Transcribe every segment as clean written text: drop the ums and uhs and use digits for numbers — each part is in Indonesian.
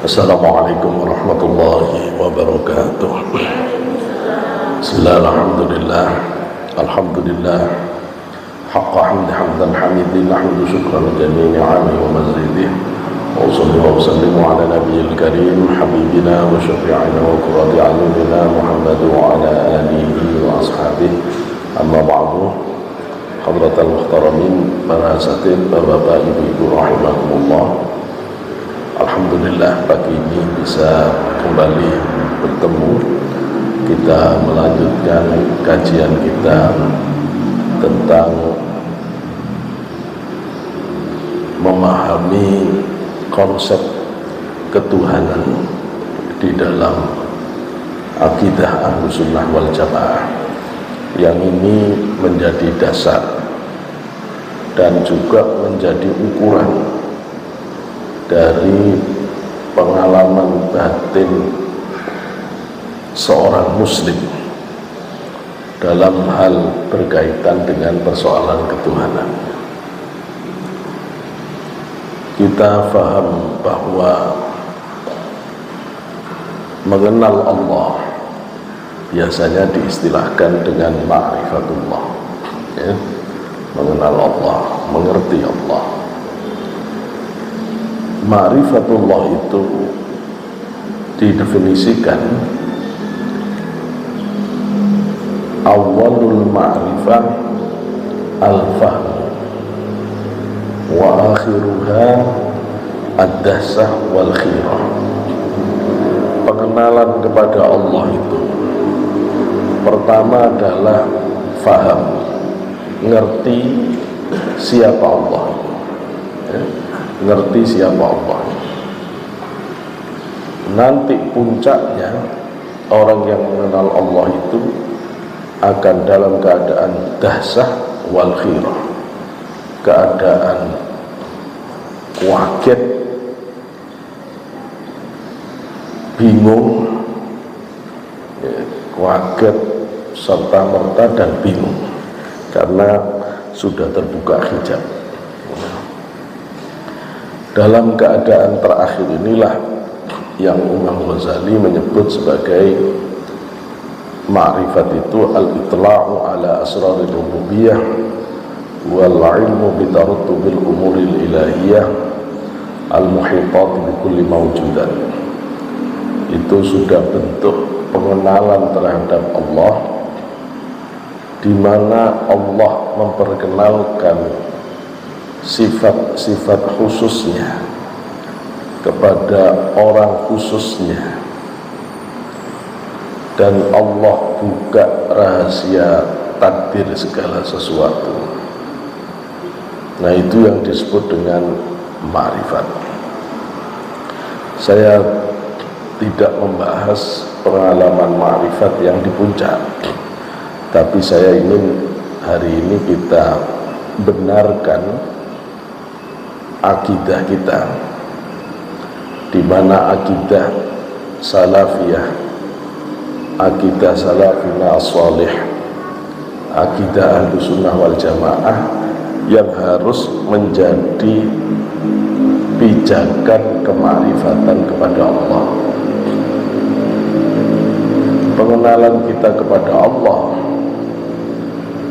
Assalamualaikum warahmatullahi wabarakatuh. Bismillahirrahmanirrahim. Alhamdulillah haqqa hamdan hamidin nahmadu syukran jami'i ni'ami wa mazidih. Wa sallallahu wa sallimu ala nabiyil karim habibina wa syafi'ina wa qurrati a'yunina Muhammad wa ala alihi wa ashabihi. Amma ba'du. Hadratal muhtaramin, para asatidz, bapak ibu rahimakumullah. Alhamdulillah pagi ini bisa kembali bertemu. Kita melanjutkan kajian kita tentang memahami konsep ketuhanan di dalam akidah Ahlussunnah wal Jamaah, yang ini menjadi dasar dan juga menjadi ukuran dari pengalaman batin seorang muslim dalam hal berkaitan dengan persoalan ketuhanan. Kita faham bahwa mengenal Allah biasanya diistilahkan dengan ma'rifatullah, ya? Mengenal Allah, mengerti Allah. Ma'rifatullah itu didefinisikan awalul ma'rifah al-fahm wa akhiruha ad-dahsah wal khirah. Pengenalan kepada Allah itu pertama adalah faham, ngerti siapa Allah, ya? Ngerti siapa Allah. Nanti puncaknya orang yang mengenal Allah itu akan dalam keadaan dahsah wal khirah, keadaan kaget, bingung, kaget serta merta dan bingung karena sudah terbuka hijab. Dalam keadaan terakhir inilah yang Imam Ghazali menyebut sebagai ma'rifat itu al-itla'u ala asrarir rububiyah wal ilmu bitaruttubil umuril ilahiyah al-muhitat bi kulli mawjudan. Itu sudah bentuk pengenalan terhadap Allah, di mana Allah memperkenalkan sifat-sifat khususnya kepada orang khususnya, dan Allah buka rahasia takdir segala sesuatu. Nah, itu yang disebut dengan ma'rifat. Saya tidak membahas pengalaman ma'rifat yang di puncak, tapi saya ingin hari ini kita benarkan akidah kita, di mana akidah salafiyah, akidah salafina as-salih, akidah Ahlussunnah wal Jamaah yang harus menjadi pijakan kemarifatan kepada Allah. Pengenalan kita kepada Allah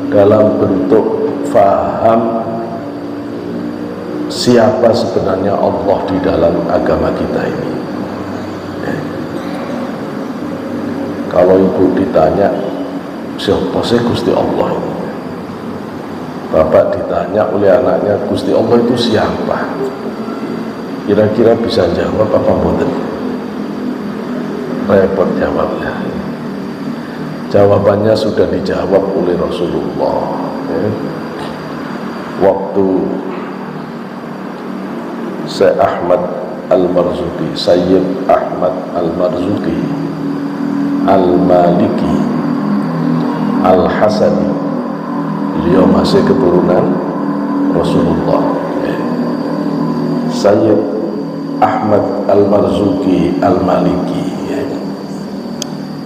dalam bentuk faham siapa sebenarnya Allah di dalam agama kita ini. Kalau ibu ditanya siapa sih Gusti Allah ini, bapak ditanya oleh anaknya Gusti Allah itu siapa, kira-kira bisa jawab apa mboten? Repot jawabnya. Jawabannya sudah dijawab oleh Rasulullah, ya. Waktu Syekh Ahmad Al-Marzuki, Sayyid Ahmad Al-Marzuki Al-Maliki Al-Hasani, beliau masih keturunan Rasulullah, ya. Sayyid Ahmad Al-Marzuki Al-Maliki, ya.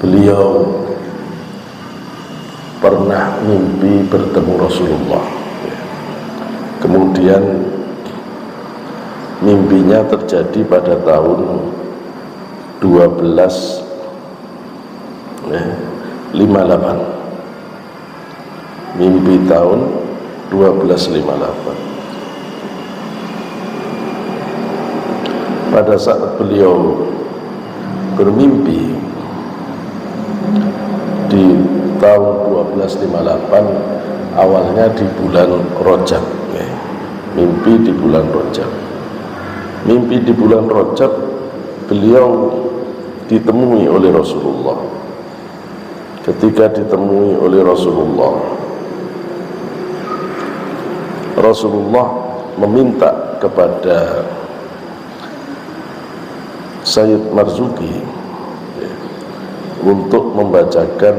Beliau pernah mimpi bertemu Rasulullah, ya. Kemudian mimpinya terjadi pada tahun 1258. Mimpi tahun 1258. Pada saat beliau bermimpi di tahun 1258, awalnya di bulan Rajab, mimpi di bulan Rajab. Mimpi di bulan Rajab, beliau ditemui oleh Rasulullah. Ketika ditemui oleh Rasulullah meminta kepada Sayyid Marzuki untuk membacakan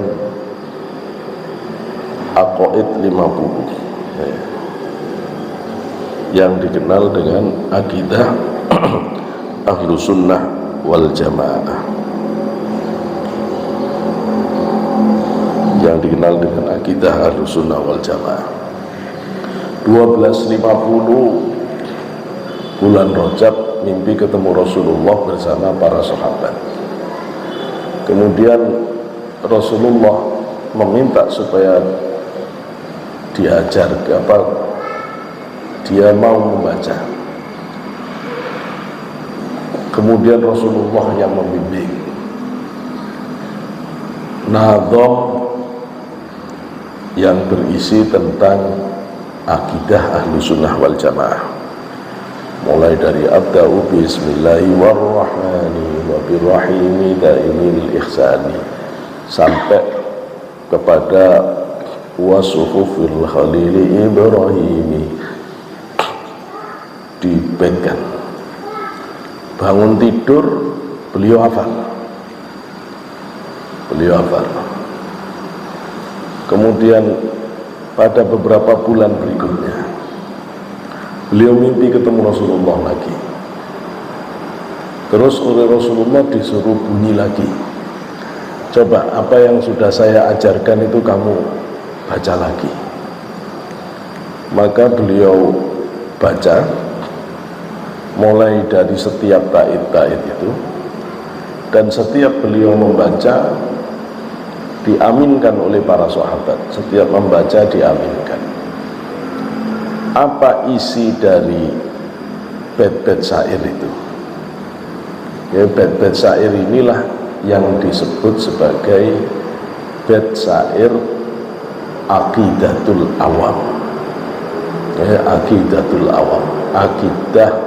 Aqaid 50 yang dikenal dengan akidah Ahlu Sunnah wal Jamaah, yang dikenal dengan akidah Ahlu Sunnah wal Jamaah. 1250 bulan Rajab, mimpi ketemu Rasulullah bersama para sahabat. Kemudian Rasulullah meminta supaya dia mau membaca. Kemudian Rasulullah yang membimbing. Nadham yang berisi tentang akidah Ahlu Sunnah wal Jamaah, mulai dari abda'u bismillahirrahmanirrahim daimil ihsani sampai kepada wasuhufil khalili ibrahimi, dibetkan. Bangun tidur beliau hafal. Kemudian pada beberapa bulan berikutnya beliau mimpi ketemu Rasulullah lagi. Terus oleh Rasulullah disuruh bunyi lagi, coba apa yang sudah saya ajarkan itu kamu baca lagi. Maka beliau baca mulai dari setiap taid-taid itu, dan setiap beliau membaca diaminkan oleh para sahabat. Setiap membaca diaminkan. Apa isi dari bait-bait syair itu? Ya, bait-bait syair inilah yang disebut sebagai bait syair aqidatul awam. Ya, aqidatul awam, akidah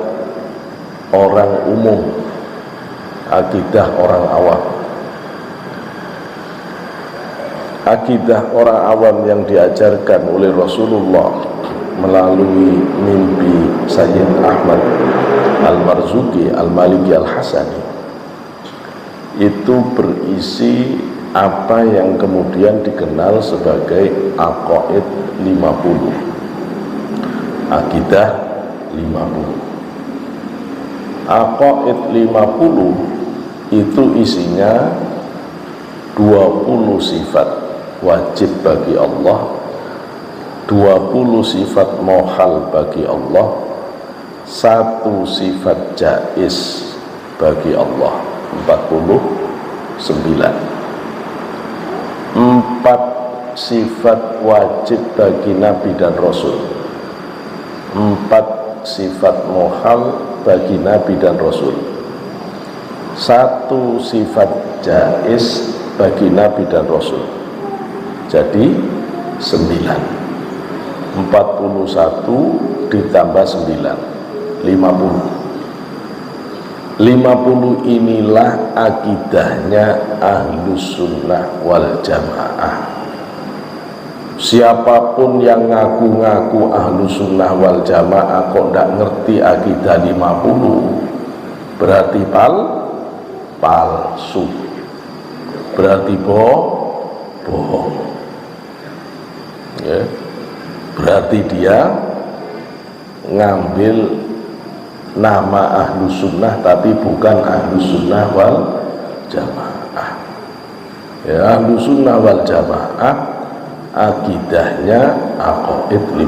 orang umum, akidah orang awam. Akidah orang awam yang diajarkan oleh Rasulullah melalui mimpi Sayyid Ahmad Al-Marzuki Al-Maliki Al-Hasani itu berisi apa yang kemudian dikenal sebagai Aqaid 50, akidah 50. Aqaid 50 itu isinya 20 sifat wajib bagi Allah, 20 sifat mohal bagi Allah, 1 sifat jaiz bagi Allah, 49. 4 sifat wajib bagi Nabi dan Rasul, 4 sifat mohal bagi Nabi dan Rasul, 1 sifat jaiz bagi Nabi dan Rasul. Jadi 9. 41 ditambah 9, 50. 50 inilah akidahnya Ahlus Sunnah wal Jamaah. Siapapun yang ngaku-ngaku Ahlus Sunnah wal Jamaah kok tidak ngerti akidah 50, berarti palsu, berarti bohong. Ya, berarti dia ngambil nama Ahlus Sunnah tapi bukan Ahlus Sunnah wal Jamaah. Ya, Ahlus Sunnah wal Jamaah akidahnya Aqaid 50.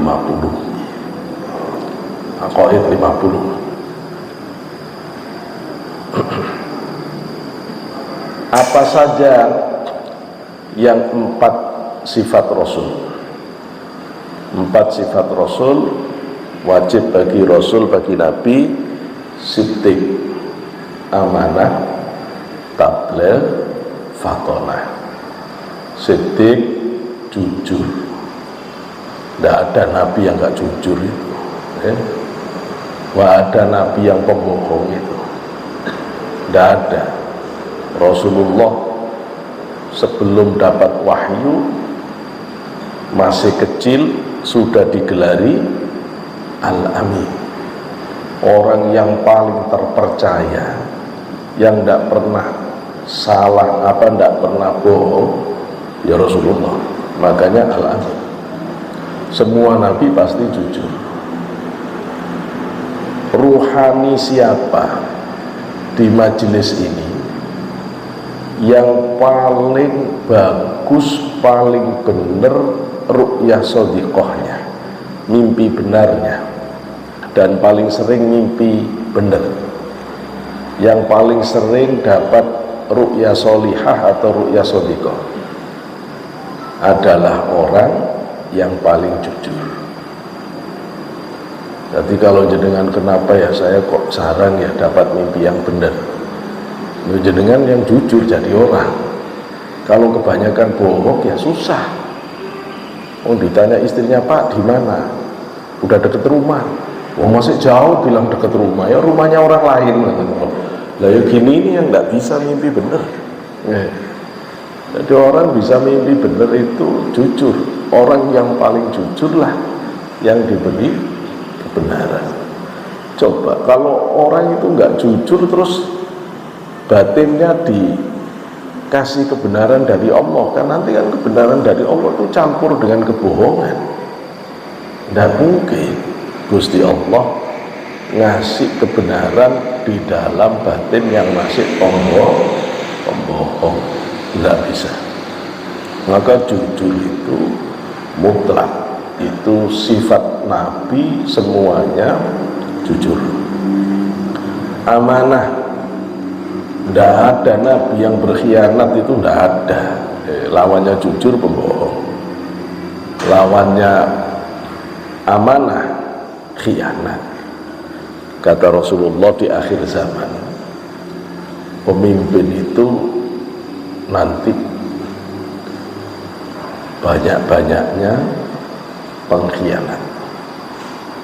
Aqaid 50. Apa saja yang 4 sifat Rasul? 4 sifat Rasul wajib bagi Rasul, bagi Nabi: siddiq, amanah, tabligh, fatonah. Siddiq, jujur. Tidak ada Nabi yang gak jujur itu, ya. Wah, ada Nabi yang pembohong itu, tidak ada. Rasulullah sebelum dapat wahyu, masih kecil, sudah digelari Al-Amin, orang yang paling terpercaya, yang tidak pernah salah, tidak pernah bohong, ya Rasulullah. Makanya Al-Amin. Semua Nabi pasti jujur. Ruhani siapa di majelis ini yang paling bagus, paling benar ru'yah shodiqohnya, mimpi benarnya, dan paling sering mimpi benar, yang paling sering dapat ru'yah solihah atau ru'yah shodiqoh, adalah orang yang paling jujur. Jadi kalau jenengan, kenapa ya saya kok jarang ya dapat mimpi yang benar? Jenengan yang jujur jadi orang. Kalau kebanyakan bohong ya susah. Oh, ditanya istrinya, Pak di mana? Udah deket rumah. Oh, masih jauh, bilang deket rumah. Ya rumahnya orang lain. Lah ya gini ini yang nggak bisa mimpi benar. Jadi orang bisa mimpi benar itu jujur. Orang yang paling jujur lah yang diberi kebenaran. Coba kalau orang itu nggak jujur, terus batinnya dikasih kebenaran dari Allah, kan nanti kan kebenaran dari Allah itu campur dengan kebohongan. Tidak mungkin Gusti Allah ngasih kebenaran di dalam batin yang masih pembohong. Tidak bisa. Maka jujur itu mutlak, itu sifat Nabi, semuanya jujur. Amanah, tidak ada Nabi yang berkhianat, itu tidak ada. Lawannya jujur, pembohong. Lawannya amanah, khianat. Kata Rasulullah di akhir zaman, pemimpin itu nanti banyak-banyaknya pengkhianat.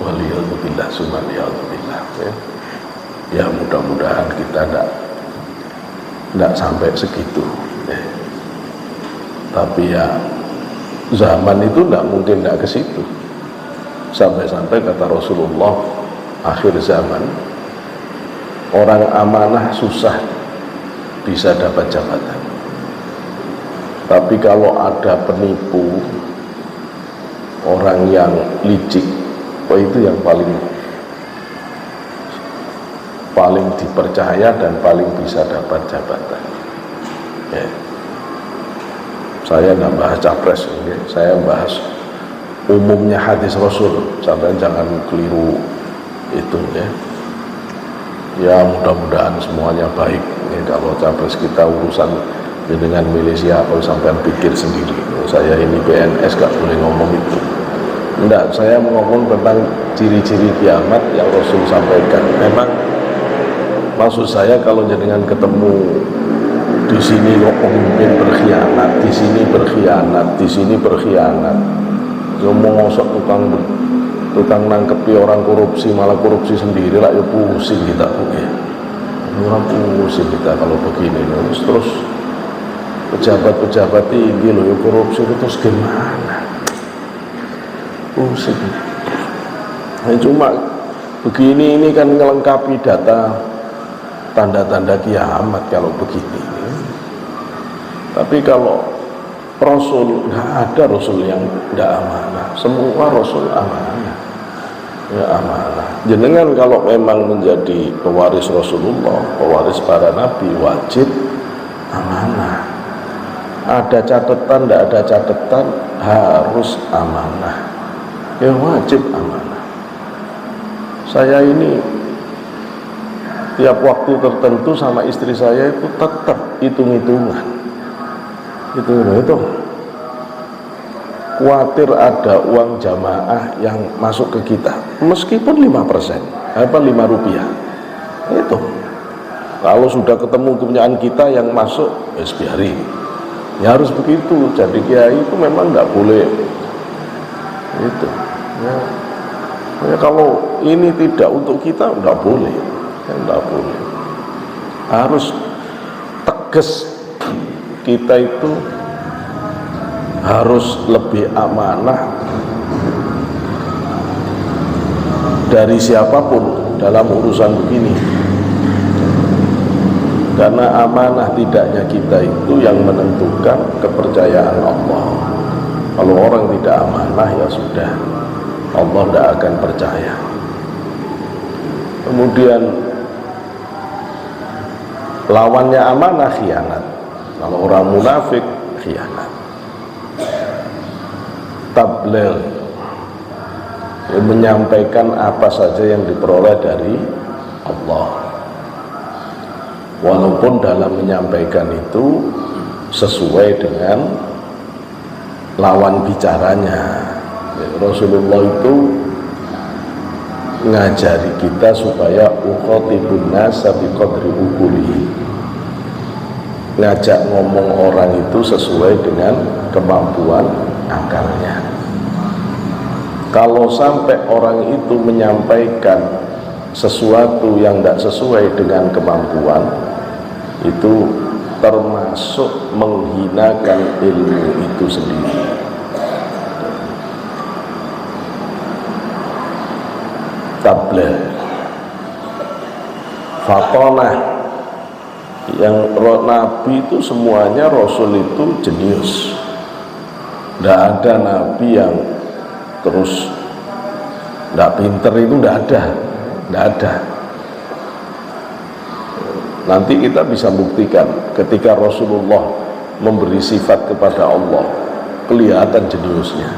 Waliyadzubillah, sumaliyadzubillah. Ya mudah-mudahan kita tidak sampai segitu. Tapi ya zaman itu tidak mungkin tidak ke situ. Sampai-sampai kata Rasulullah, akhir zaman orang amanah susah bisa dapat jabatan. Tapi kalau ada penipu, orang yang licik, itu yang paling dipercaya dan paling bisa dapat jabatan. Ya. Saya nggak bahas capres, ya. Saya bahas umumnya hadis Rasul. Sampai jangan keliru itu, ya. Ya mudah-mudahan semuanya baik. Ya, kalau capres kita urusan dengan milih siapa, sampai pikir sendiri. Saya ini PNS gak boleh ngomong itu. Enggak, saya ngomong tentang ciri-ciri kiamat yang Rasul sampaikan. Memang maksud saya kalau jenengan ketemu di sini pemimpin berkhianat, di sini berkhianat, di sini berkhianat, ngomong ngosok tukang nangkepi orang korupsi, malah korupsi sendiri lah, ya pusing kita. Orang pusing kita kalau begini. Terus pejabat-pejabat tinggi loh, ya korupsi itu terus gimana? Pusing. Nah, cuma begini ini kan melengkapi data tanda-tanda kiamat kalau begini. Tapi kalau Rasul, nggak ada Rasul yang tidak amanah. Semua Rasul amanah. Ya amanah. Jenengan kalau memang menjadi pewaris Rasulullah, pewaris para Nabi, wajib amanah. Ada catatan, tidak ada catatan, harus amanah. Ya wajib amanah. Saya ini tiap waktu tertentu sama istri saya itu tetap hitung-hitungan. Itu khawatir ada uang jamaah yang masuk ke kita, meskipun 5%, apa 5 rupiah. Itu kalau sudah ketemu kepunyaan kita yang masuk, biarin. Ya harus begitu. Jadi kiai itu memang nggak boleh itu. Ya, kalau ini tidak untuk kita, nggak boleh. Nggak boleh. Harus tegas. Kita itu harus lebih amanah dari siapapun dalam urusan begini. Karena amanah tidaknya kita itu yang menentukan kepercayaan Allah. Kalau orang tidak amanah, ya sudah, Allah tidak akan percaya. Kemudian lawannya amanah, khianat. Kalau orang munafik, khianat. Tabligh, menyampaikan apa saja yang diperoleh dari Allah, walaupun dalam menyampaikan itu sesuai dengan lawan bicaranya. Rasulullah itu ngajari kita supaya ukhatibun nasa biqadri uquli, ngajak ngomong orang itu sesuai dengan kemampuan akalnya. Kalau sampai orang itu menyampaikan sesuatu yang tidak sesuai dengan kemampuan, itu termasuk menghinakan ilmu itu sendiri. Tabligh, fatonah, yang Nabi itu semuanya, Rasul itu jenius. Tidak ada Nabi yang terus tidak pinter, itu tidak ada. Nanti kita bisa buktikan ketika Rasulullah memberi sifat kepada Allah, kelihatan jeniusnya.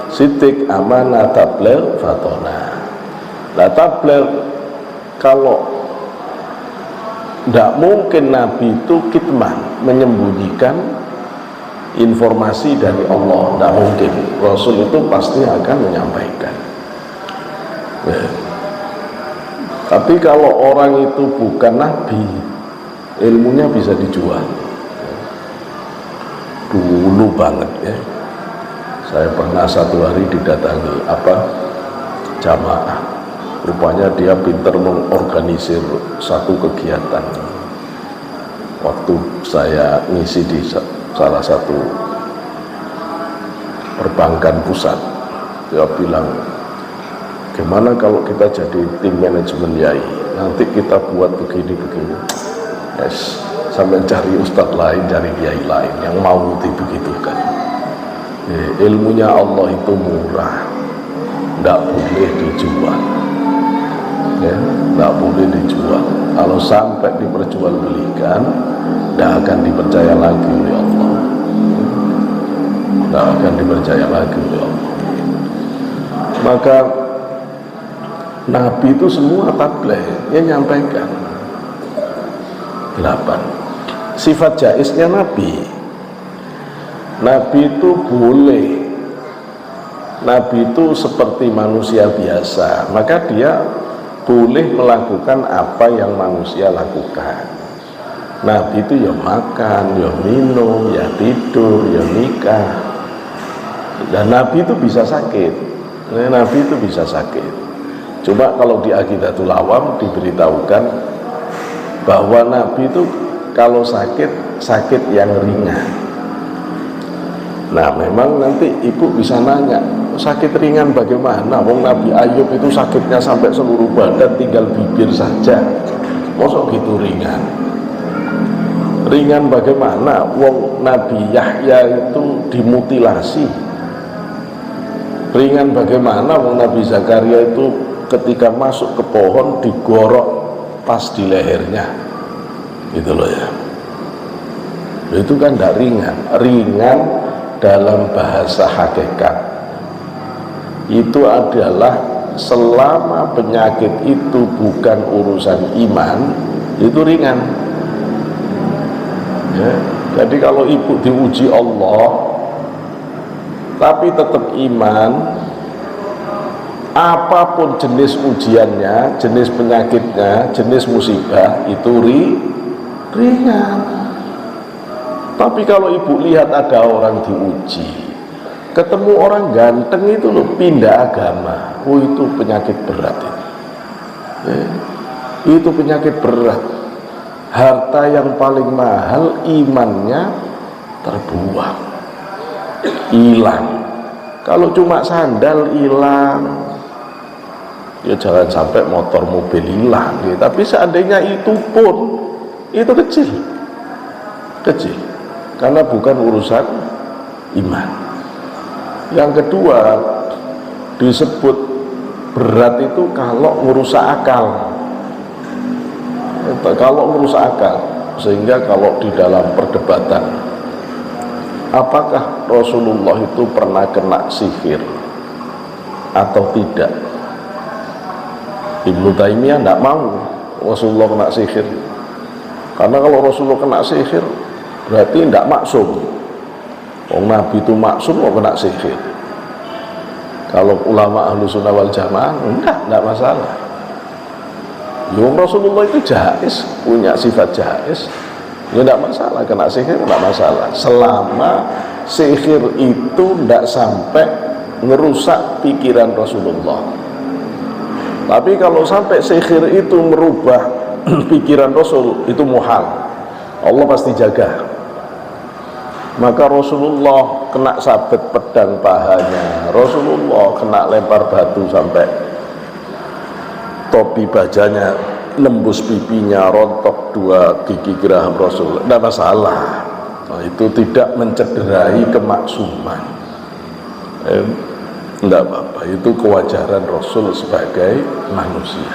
Sidik, amanah, tabligh, fatonah. Nah, tabligh, kalau tidak mungkin Nabi itu kitman, menyembunyikan informasi dari Allah, tidak mungkin. Rasul itu pasti akan menyampaikan. Tapi kalau orang itu bukan Nabi, ilmunya bisa dijual. Dulu banget ya, saya pernah satu hari didatangi jamaah. Rupanya dia pintar mengorganisir satu kegiatan. Waktu saya ngisi di salah satu perbankan pusat, dia bilang, gimana kalau kita jadi tim manajemen Yai, nanti kita buat begini-begini. Yes, sampai cari ustadz lain, cari Yai lain yang mau dibegitukan. Ilmunya Allah itu murah, tidak boleh dijual. Tidak boleh dijual. Kalau sampai diperjualbelikan, tidak akan dipercaya lagi oleh Allah. Tidak akan dipercaya lagi oleh Allah. Maka Nabi itu semua tabligh, dia nyampaikan. 8. Sifat jaiznya Nabi. Nabi itu boleh. Nabi itu seperti manusia biasa, maka dia boleh melakukan apa yang manusia lakukan. Nabi itu ya makan, ya minum, ya tidur, ya nikah. Dan Nabi itu bisa sakit. Nabi itu bisa sakit. Cuma kalau di Aqidatul Awam diberitahukan bahwa Nabi itu kalau sakit yang ringan. Nah, memang nanti ibu bisa nanya, sakit ringan bagaimana? Wong Nabi Ayub itu sakitnya sampai seluruh badan, tinggal bibir saja. Mosok gitu ringan? Ringan bagaimana? Wong Nabi Yahya itu dimutilasi. Ringan bagaimana? Wong Nabi Zakaria itu ketika masuk ke pohon digorok pas di lehernya. Gitu loh ya. Itu kan tidak ringan. Ringan dalam bahasa hakikat itu adalah selama penyakit itu bukan urusan iman, itu ringan ya. Jadi kalau ibu diuji Allah tapi tetap iman, apapun jenis ujiannya, jenis penyakitnya, jenis musibah, itu ringan. Tapi kalau ibu lihat ada orang diuji, ketemu orang ganteng itu loh, pindah agama, oh itu penyakit berat itu. Itu penyakit berat. Harta yang paling mahal, imannya terbuang, hilang. Kalau cuma sandal hilang, ya jangan sampai motor mobil hilang gitu. Tapi seandainya itu pun, itu kecil, karena bukan urusan iman. Yang kedua, disebut berat itu kalau merusak akal. Kalau merusak akal, sehingga kalau di dalam perdebatan, apakah Rasulullah itu pernah kena sihir atau tidak, Ibnu Taimiyah tidak mau Rasulullah kena sihir, karena kalau Rasulullah kena sihir berarti tidak maksum. Nabi itu maksum mau kena sihir. Kalau ulama ahlu sunnah wal jamaah tidak masalah. Rasulullah itu jais, punya sifat jais, ya tidak masalah kena sihir, tidak masalah selama sihir itu tidak sampai merusak pikiran Rasulullah. Tapi kalau sampai sihir itu merubah pikiran Rasul, itu muhal, Allah pasti jaga. Maka Rasulullah kena sabet pedang pahanya, Rasulullah kena lempar batu sampai topi bajanya nembus pipinya, rontok 2 gigi geraham Rasul, tidak masalah. Nah, itu tidak mencederai kemaksuman, tidak apa-apa, itu kewajaran Rasul sebagai manusia.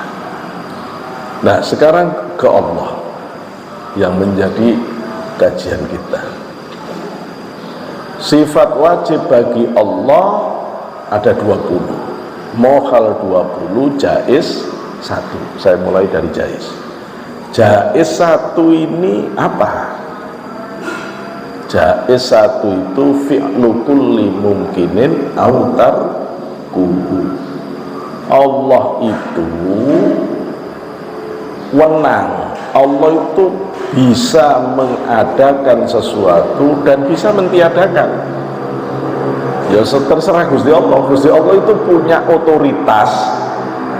Nah sekarang ke Allah yang menjadi kajian kita. Sifat wajib bagi Allah ada 20, mokhal 20, jais 1. Saya mulai dari jais. Jais 1 ini apa? Jais 1 itu fi'lu kulli mungkinin autar kuhu. Allah itu wenang, Allah itu bisa mengadakan sesuatu dan bisa mentiadakan. Ya terserah Gusti Allah. Gusti Allah itu punya otoritas,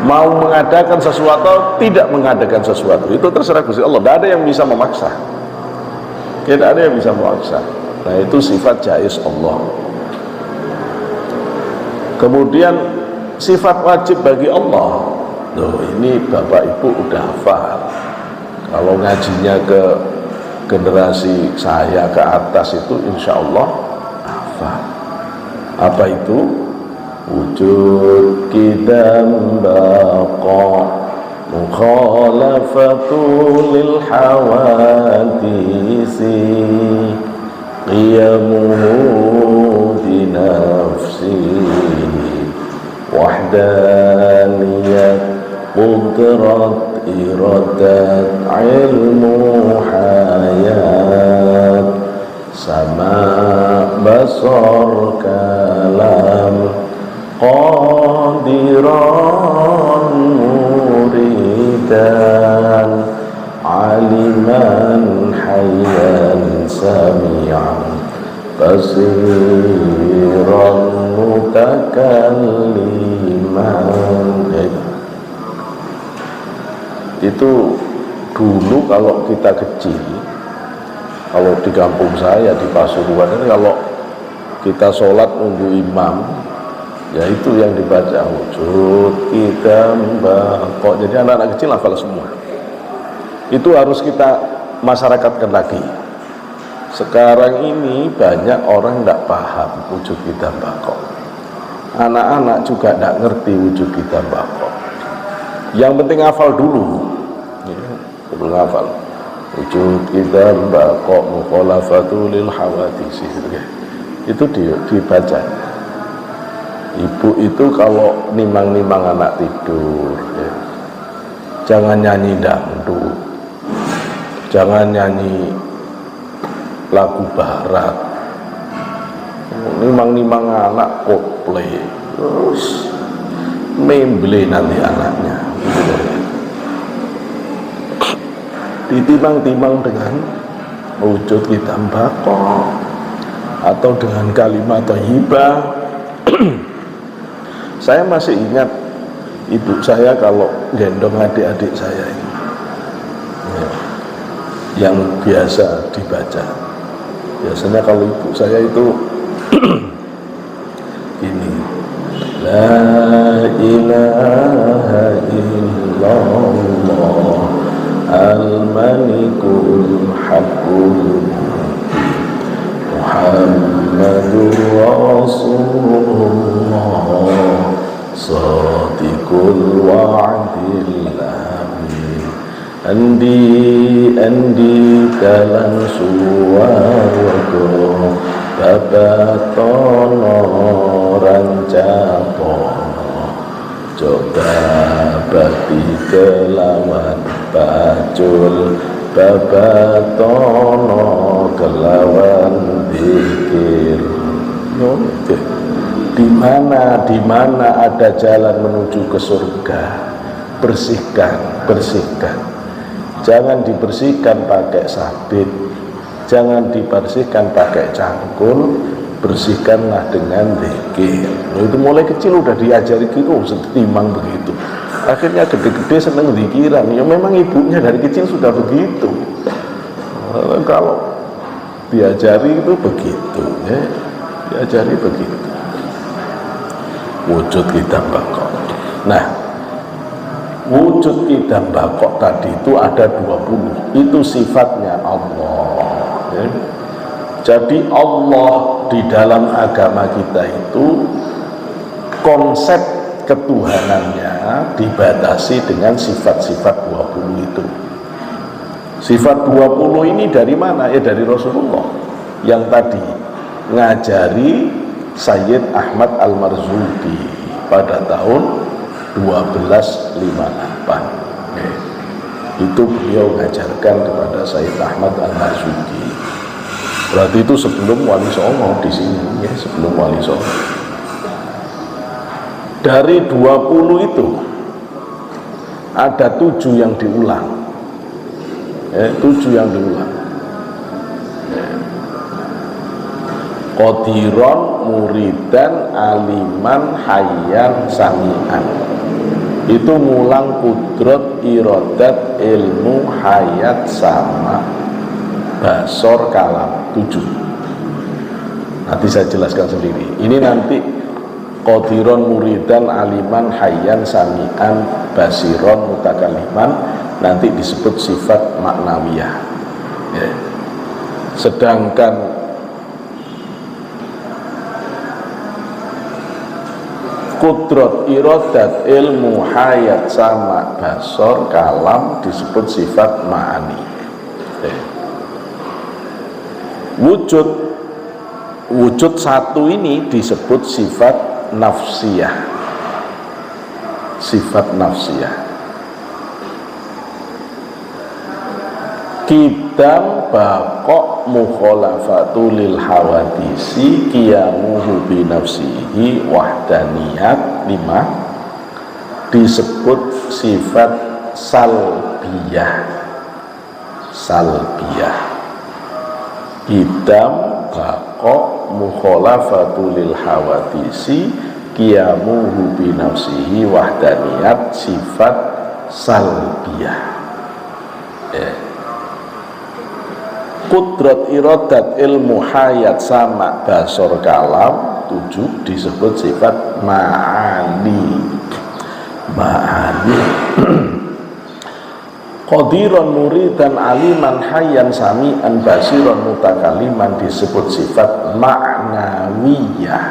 mau mengadakan sesuatu, tidak mengadakan sesuatu, itu terserah Gusti Allah. Tidak ada yang bisa memaksa, tidak ada yang bisa memaksa. Nah itu sifat jais Allah. Kemudian sifat wajib bagi Allah, loh ini Bapak Ibu udah hafal. Kalau ngajinya ke generasi saya ke atas itu insya Allah hafal. Apa itu? Wujud qidam baqa mukhalafatu lil hawadisi qiyamuhu bi nafsi wahdaniyat qudrat iradat ilmu hayat sama basar kalam qadiran muridan aliman hayyan sami'an basiran mutakalliman. Itu dulu kalau kita kecil, kalau di kampung saya di Pasuruan ini, kalau kita sholat nunggu imam, ya itu yang dibaca wujud kita mbak. Jadi anak-anak kecil hafal semua. Itu harus kita masyarakatkan lagi. Sekarang ini banyak orang tidak paham wujud kita mbak. Anak-anak juga tidak ngerti wujud kita mbak. Yang penting hafal dulu. Perlu hafal wujud kita baqa mukhalafatu lil hawadisi, itu dibaca. Ibu itu kalau nimang-nimang anak tidur ya, jangan nyanyi dangdut, jangan nyanyi lagu barat, nimang-nimang anak Coldplay, terus memble nanti anaknya. Ditimbang-timbang dengan wujud kita mbako atau dengan kalimat thayyibah. Saya masih ingat ibu saya kalau gendong adik-adik saya ini ya, yang biasa dibaca. Biasanya kalau ibu saya itu ini, la ilaha illallah al-malikul haqqul Muhammadur Rasulullah Sadiqul wa'dil amin Andi dalam suwarga babatono rancapono coba bati kelawan bacul babatono kelawan zikir. Di mana ada jalan menuju ke surga, bersihkan. Jangan dibersihkan pakai sabit, jangan dibersihkan pakai cangkul, bersihkanlah dengan zikir. Itu mulai kecil udah diajari gitu, setimbang begitu. Akhirnya gede-gede seneng zikiran. Ya memang ibunya dari kecil sudah begitu. Kalau diajari itu begitu, ya, diajari begitu. Wujud kita bakok. Nah, wujud kita bakok tadi itu ada 20. Itu sifatnya Allah ya. Jadi Allah di dalam agama kita itu konsep ketuhanannya dibatasi dengan sifat-sifat 20 itu. Sifat 20 ini dari mana? Ya dari Rasulullah yang tadi ngajari Sayyid Ahmad Al-Marzuki pada tahun 1258. Itu beliau mengajarkan kepada Sayyid Ahmad Al-Marzuki. Berarti itu sebelum Wali Songo di sini ya, sebelum Wali Songo. Dari 20 itu ada 7 yang diulang. 7 yang diulang. Qadiron, muridan, aliman, hayyan, sami'an. Itu ngulang kudrat, iradat, ilmu, hayat, sama, basor, kalam. 7. Nanti saya jelaskan sendiri. Ini nanti qadiron, muridan, aliman, hayyan, sami'an, basiron, mutakaliman. Nanti disebut sifat maknawiyah ya. Sedangkan kudrat, iradat, ilmu, hayat, sama, basor, kalam disebut sifat ma'ani ya. Wujud satu ini disebut sifat nafsiyah. Sifat nafsiyah. Kidam bakok mukhalafatu lil hawadisi qiyamuhu bi nafsihi wahdaniyat 5 disebut sifat salbiyah. Kidam bakok mukhalafatu lil hawadisi qiyamuhu bi nafsihi wahdaniyat sifat salbiyah ya. Kudrat, iradat, ilmu, hayat, sama, basor, kalam 7 disebut sifat ma'ani. Qadiron, muridan, aliman, hayyan, sami'an, basiron, mutakaliman disebut sifat ma'nawiyah.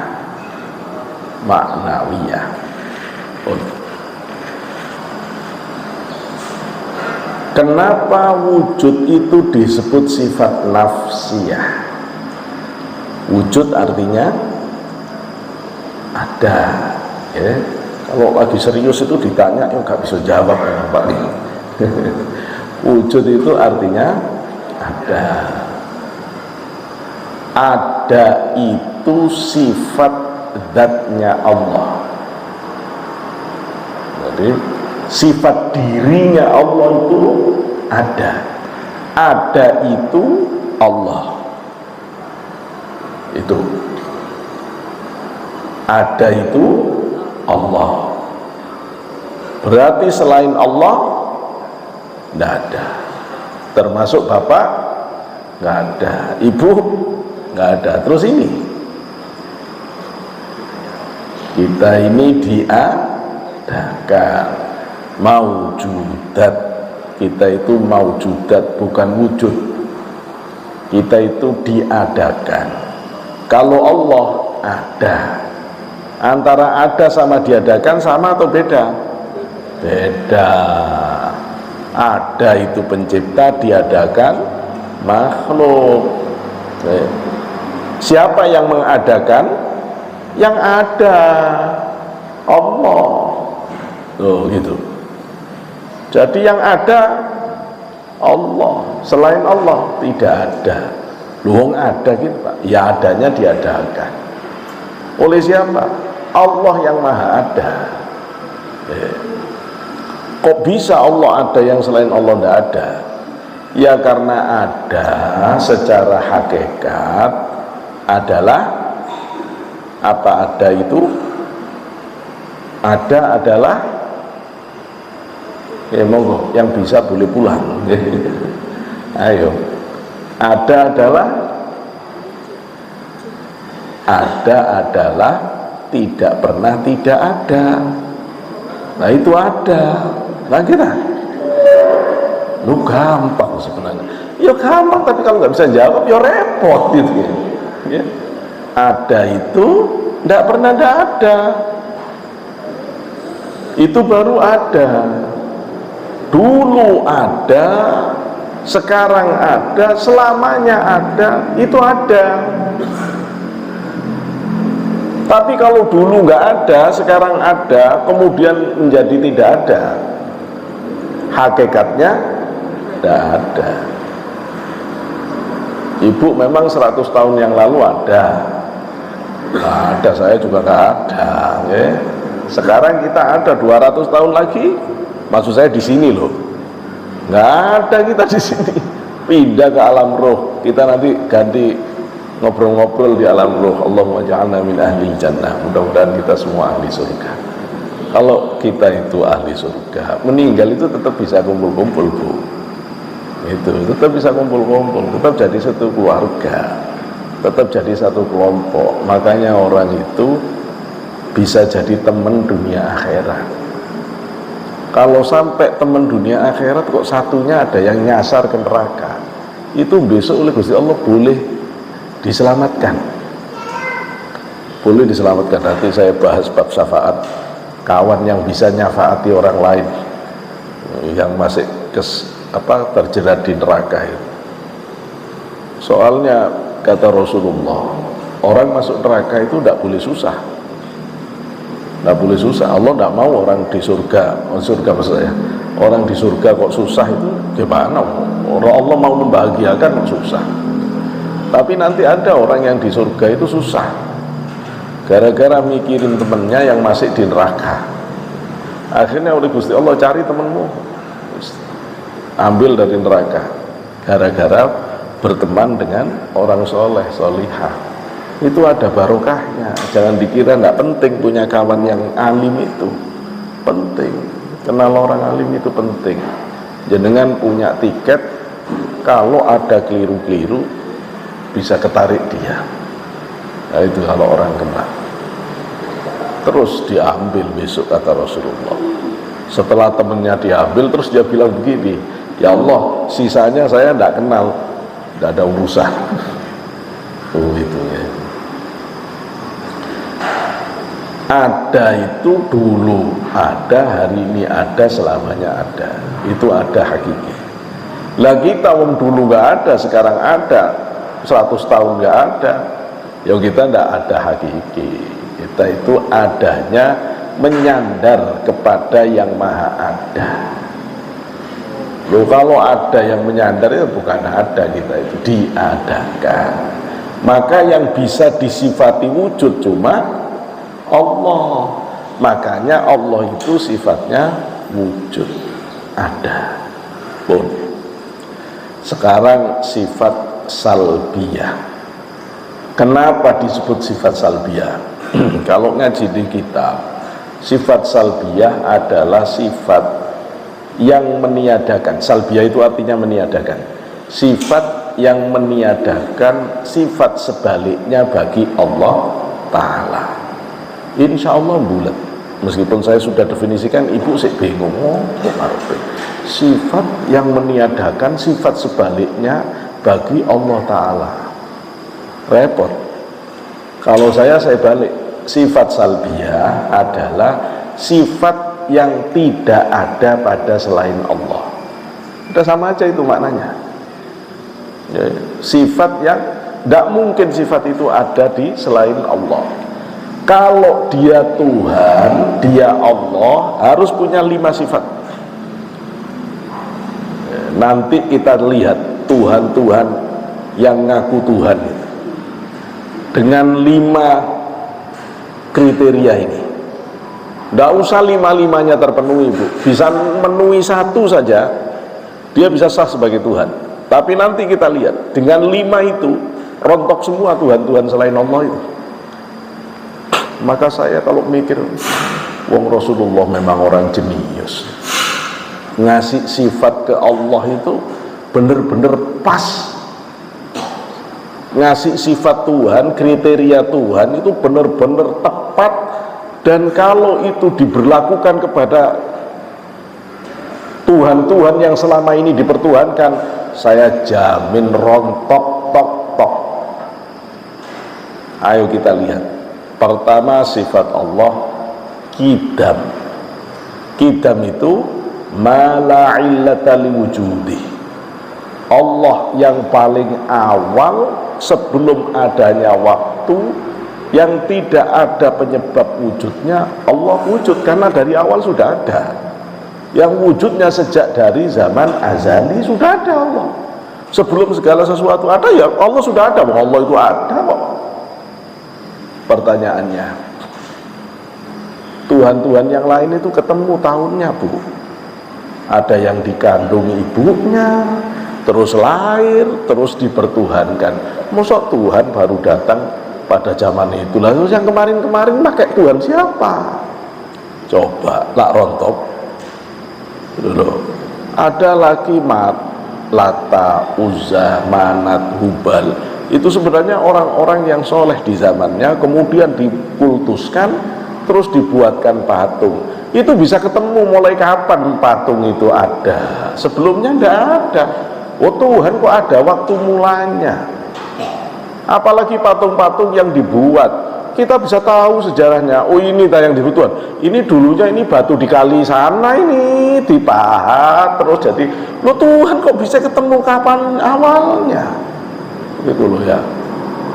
Kenapa wujud itu disebut sifat nafsiyah? Wujud artinya ada. ada. Ya. Kalau lagi serius itu ditanya, ya nggak bisa jawab Pak. Wujud itu artinya ada. Ada itu sifat zatnya Allah. Jadi sifat dirinya Allah itu ada. Ada itu Allah. Itu. Ada itu Allah. Berarti selain Allah tidak ada. Termasuk bapak nggak ada, ibu nggak ada. Terus ini kita ini diadakan, maujudat. Kita itu maujudat, bukan wujud. Kita itu diadakan. Kalau Allah ada, antara ada sama diadakan sama atau beda? Beda. Ada itu pencipta, diadakan makhluk. Siapa yang mengadakan? Yang ada, Allah. Oh gitu. Jadi yang ada Allah, selain Allah tidak ada. Luang ada gitu Pak. Ya adanya diadakan. Oleh siapa? Allah yang maha ada. Kok bisa Allah ada yang selain Allah tidak ada? Ya karena ada secara hakikat adalah apa ada itu? Ada adalah monggo yang bisa boleh pulang. Ayo. Ada adalah tidak pernah tidak ada. Nah itu ada. Nah kita lu gampang sebenarnya. Ya gampang, tapi kalau nggak bisa jawab ya repot gitu ya. Ada itu tidak pernah tidak ada. Itu baru ada. Dulu ada, sekarang ada, selamanya ada. Itu ada. Tapi kalau dulu nggak ada, sekarang ada, kemudian menjadi tidak ada, hakikatnya tidak ada. Ibu memang 100 tahun yang lalu ada. Nggak ada, saya juga nggak ada. Ya. Sekarang kita ada 200 tahun lagi. Maksud saya di sini loh. Nggak ada kita di sini. Pindah ke alam roh. Kita nanti ganti ngobrol-ngobrol di alam roh. Allahumma ja'alna min ahli jannah. Mudah-mudahan kita semua ahli surga. Kalau kita itu ahli surga, meninggal itu tetap bisa kumpul-kumpul Bu. Itu tetap bisa kumpul-kumpul, tetap jadi satu keluarga, tetap jadi satu kelompok. Makanya orang itu bisa jadi teman dunia akhirat. Kalau sampai teman dunia akhirat kok satunya ada yang nyasar ke neraka, itu besok oleh Gusti Allah boleh diselamatkan. Boleh diselamatkan. Nanti saya bahas bab syafaat, kawan yang bisa nyafaati orang lain yang masih terjerat di neraka itu. Soalnya kata Rasulullah, orang masuk neraka itu tidak boleh susah. Tidak boleh susah. Allah tidak mau orang di surga. Surga maksud saya, orang di surga kok susah itu gimana? Orang Allah mau membahagiakan kok susah. Tapi nanti ada orang yang di surga itu susah, gara-gara mikirin temennya yang masih di neraka. Akhirnya oleh Gusti Allah, cari temenmu, ambil dari neraka, gara-gara berteman dengan orang soleh, solihah. Itu ada barokahnya. Jangan dikira tidak penting punya kawan yang alim itu. Penting. Kenal orang alim itu penting. Jenengan punya tiket, kalau ada keliru-keliru bisa ketarik dia. Nah itu kalau orang kenal. Terus diambil besok kata Rasulullah. Setelah temennya diambil, terus dia bilang begini, ya Allah, sisanya saya tidak kenal, tidak ada urusan. Oh itu ya. Ada itu dulu ada, hari ini ada, selamanya ada. Itu ada hakiki. Lah kita dulu nggak ada, sekarang ada, 100 tahun nggak ada, ya kita nggak ada hakiki. Kita itu adanya menyandar kepada yang maha ada. Loh, kalau ada yang menyandar itu bukan ada, kita itu diadakan. Maka yang bisa disifati wujud cuma Allah. Makanya Allah itu sifatnya wujud, ada. Pun sekarang sifat salbiyah. Kenapa disebut sifat salbiyah? Kalau ngaji di kitab, sifat salbiyah adalah sifat yang meniadakan. Salbiyah itu artinya meniadakan. Sifat yang meniadakan sifat sebaliknya bagi Allah Ta'ala. Insya Allah bulat. Meskipun saya sudah definisikan, ibu sih bingung. Sifat yang meniadakan sifat sebaliknya bagi Allah Ta'ala. Repot. Kalau saya balik. Sifat salbiyah adalah sifat yang tidak ada pada selain Allah. Udah sama aja itu maknanya. Sifat yang tidak mungkin sifat itu ada di selain Allah. Kalau dia Tuhan, dia Allah, harus punya 5 sifat. Nanti kita lihat Tuhan-Tuhan yang ngaku Tuhan itu, dengan 5 kriteria ini. Tidak usah 5-5-nya terpenuhi, Bu. Bisa memenuhi 1 saja, dia bisa sah sebagai Tuhan. Tapi nanti kita lihat, dengan 5 itu rontok semua Tuhan-Tuhan selain Allah itu. Maka saya kalau mikir, wong Rasulullah memang orang jenius, ngasih sifat ke Allah itu bener-bener pas. Ngasih sifat Tuhan, kriteria Tuhan itu benar-benar tepat. Dan kalau itu diberlakukan kepada Tuhan-Tuhan yang selama ini dipertuhankan, saya jamin rontok tok. Ayo kita lihat. Pertama, sifat Allah Qidam. Qidam itu ma la illata liwujudih. Allah yang paling awal sebelum adanya waktu, yang tidak ada penyebab wujudnya. Allah wujud karena dari awal sudah ada. Yang wujudnya sejak dari zaman azali sudah ada Allah. Sebelum segala sesuatu ada, ya Allah sudah ada. Allah itu ada kok. Pertanyaannya, Tuhan-Tuhan yang lain itu ketemu tahunnya, Bu. Ada yang dikandung ibunya, terus lahir, terus dipertuhankan. Masa Tuhan baru datang pada zaman itu? Lalu yang kemarin-kemarin pakai Tuhan siapa? Coba lak rontok dulu. Ada lagi Lata, Uzza, Manat, Hubal. Itu sebenarnya orang-orang yang soleh di zamannya, kemudian dikultuskan, terus dibuatkan patung. Itu bisa ketemu mulai kapan patung itu ada? Sebelumnya tidak ada. Oh, Tuhan kok ada waktu mulanya. Apalagi patung-patung yang dibuat, kita bisa tahu sejarahnya. Oh, ini yang disebut Tuhan. Ini dulunya ini batu di kali sana ini dipahat terus jadi. Loh, Tuhan kok bisa ketemu kapan awalnya? Gitu loh ya.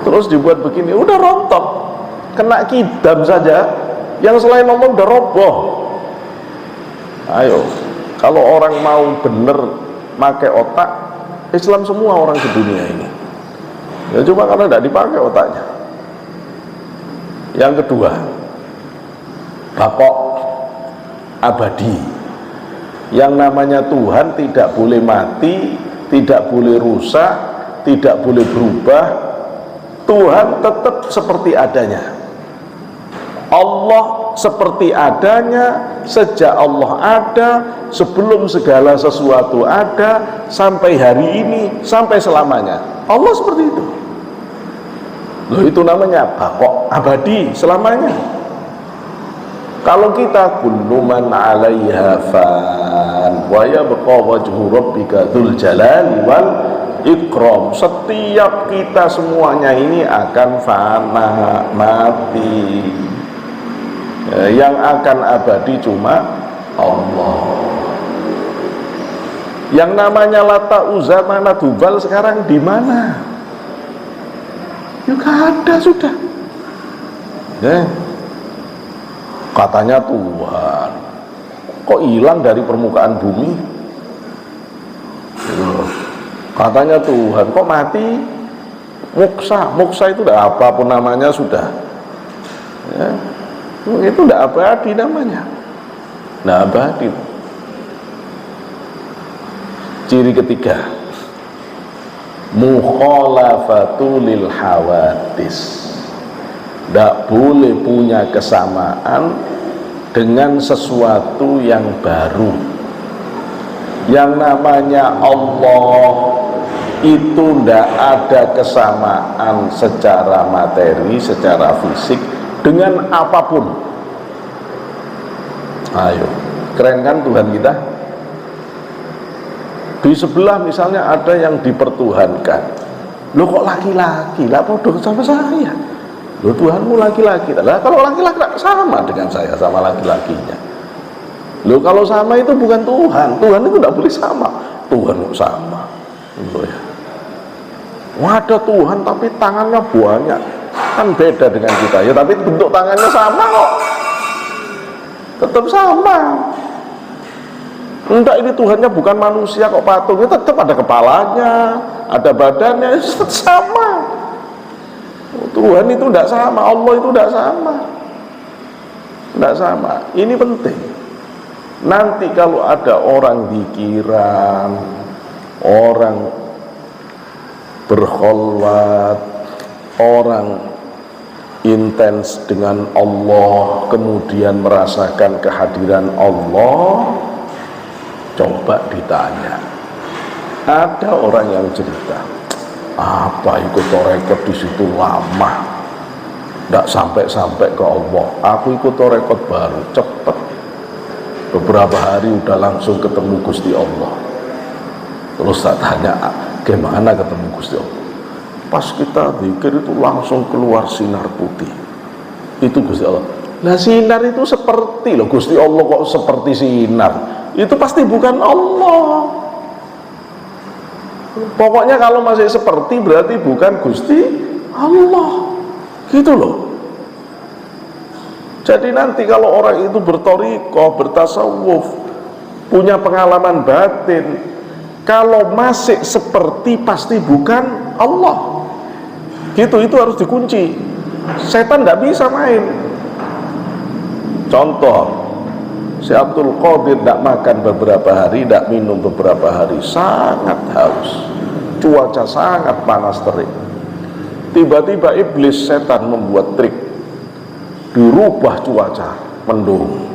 Terus dibuat begini, udah rontok. Kena Qidam saja, yang selain Allah udah roboh. Ayo, kalau orang mau bener pakai otak, Islam semua orang sedunia ini. Ya cuma karena tidak dipakai otaknya. Yang kedua, bakok abadi. Yang namanya Tuhan tidak boleh mati, tidak boleh rusak, tidak boleh berubah. Tuhan tetap seperti adanya. Allah seperti adanya sejak Allah ada, sebelum segala sesuatu ada, sampai hari ini, sampai selamanya. Allah seperti itu. Loh, itu namanya bakok abadi selamanya. Kalau kita kullu man 'alaiha fan wa yabqa wajhu rabbika dzul jalali wal ikram. Setiap kita semuanya ini akan fana, mati. Yang akan abadi cuma Allah. Yang namanya Lata, Uzza, Manat, Hubal sekarang di mana? Ya gak ada sudah. Katanya Tuhan, kok hilang dari permukaan bumi? Katanya Tuhan, kok mati? Moksa itu udah apapun namanya sudah, ya, itu udah abadi namanya, nah abadi. Ciri ketiga, mukhalafatu lil hawadis, tidak boleh punya kesamaan dengan sesuatu yang baru. Yang namanya Allah itu tidak ada kesamaan secara materi, secara fisik dengan apapun. Ayo, keren kan Tuhan kita? Di sebelah misalnya ada yang dipertuhankan. Loh kok laki-laki? Lah bodoh sama saya. Loh Tuhanmu laki-laki. Lah kalau laki-laki sama dengan saya, sama laki-lakinya. Loh kalau sama itu bukan Tuhan. Tuhan itu tidak boleh sama. Tuhan kok sama. Loh ya. Wah, ada Tuhan tapi tangannya banyak, kan beda dengan kita ya, tapi bentuk tangannya sama kok, tetap sama. Enggak, ini Tuhannya bukan manusia kok patungnya, tetap ada kepalanya, ada badannya, tetap sama. Tuhan itu tidak sama, Allah itu tidak sama, tidak sama. Ini penting. Nanti kalau ada orang pikiran, orang berkholwat, orang intens dengan Allah, kemudian merasakan kehadiran Allah, coba ditanya. Ada orang yang cerita, apa ikut torekot di situ lama, tidak sampai-sampai ke Allah. Aku ikut torekot baru, cepet, beberapa hari udah langsung ketemu Gusti Allah. Terus tak tanya, gimana ketemu Gusti Allah? Pas kita zikir itu langsung keluar sinar putih. Itu Gusti Allah. Nah sinar itu seperti loh, Gusti Allah kok seperti sinar? Itu pasti bukan Allah. Pokoknya kalau masih seperti berarti bukan Gusti Allah. Gitu loh. Jadi nanti kalau orang itu berthariqah, bertasawuf, punya pengalaman batin, kalau masih seperti pasti bukan Allah. Gitu, itu harus dikunci. Setan tidak bisa main. Contoh, si Abdul Qadir tidak makan beberapa hari, tidak minum beberapa hari, sangat haus, cuaca sangat panas terik. Tiba-tiba iblis setan membuat trik, dirubah cuaca, mendung.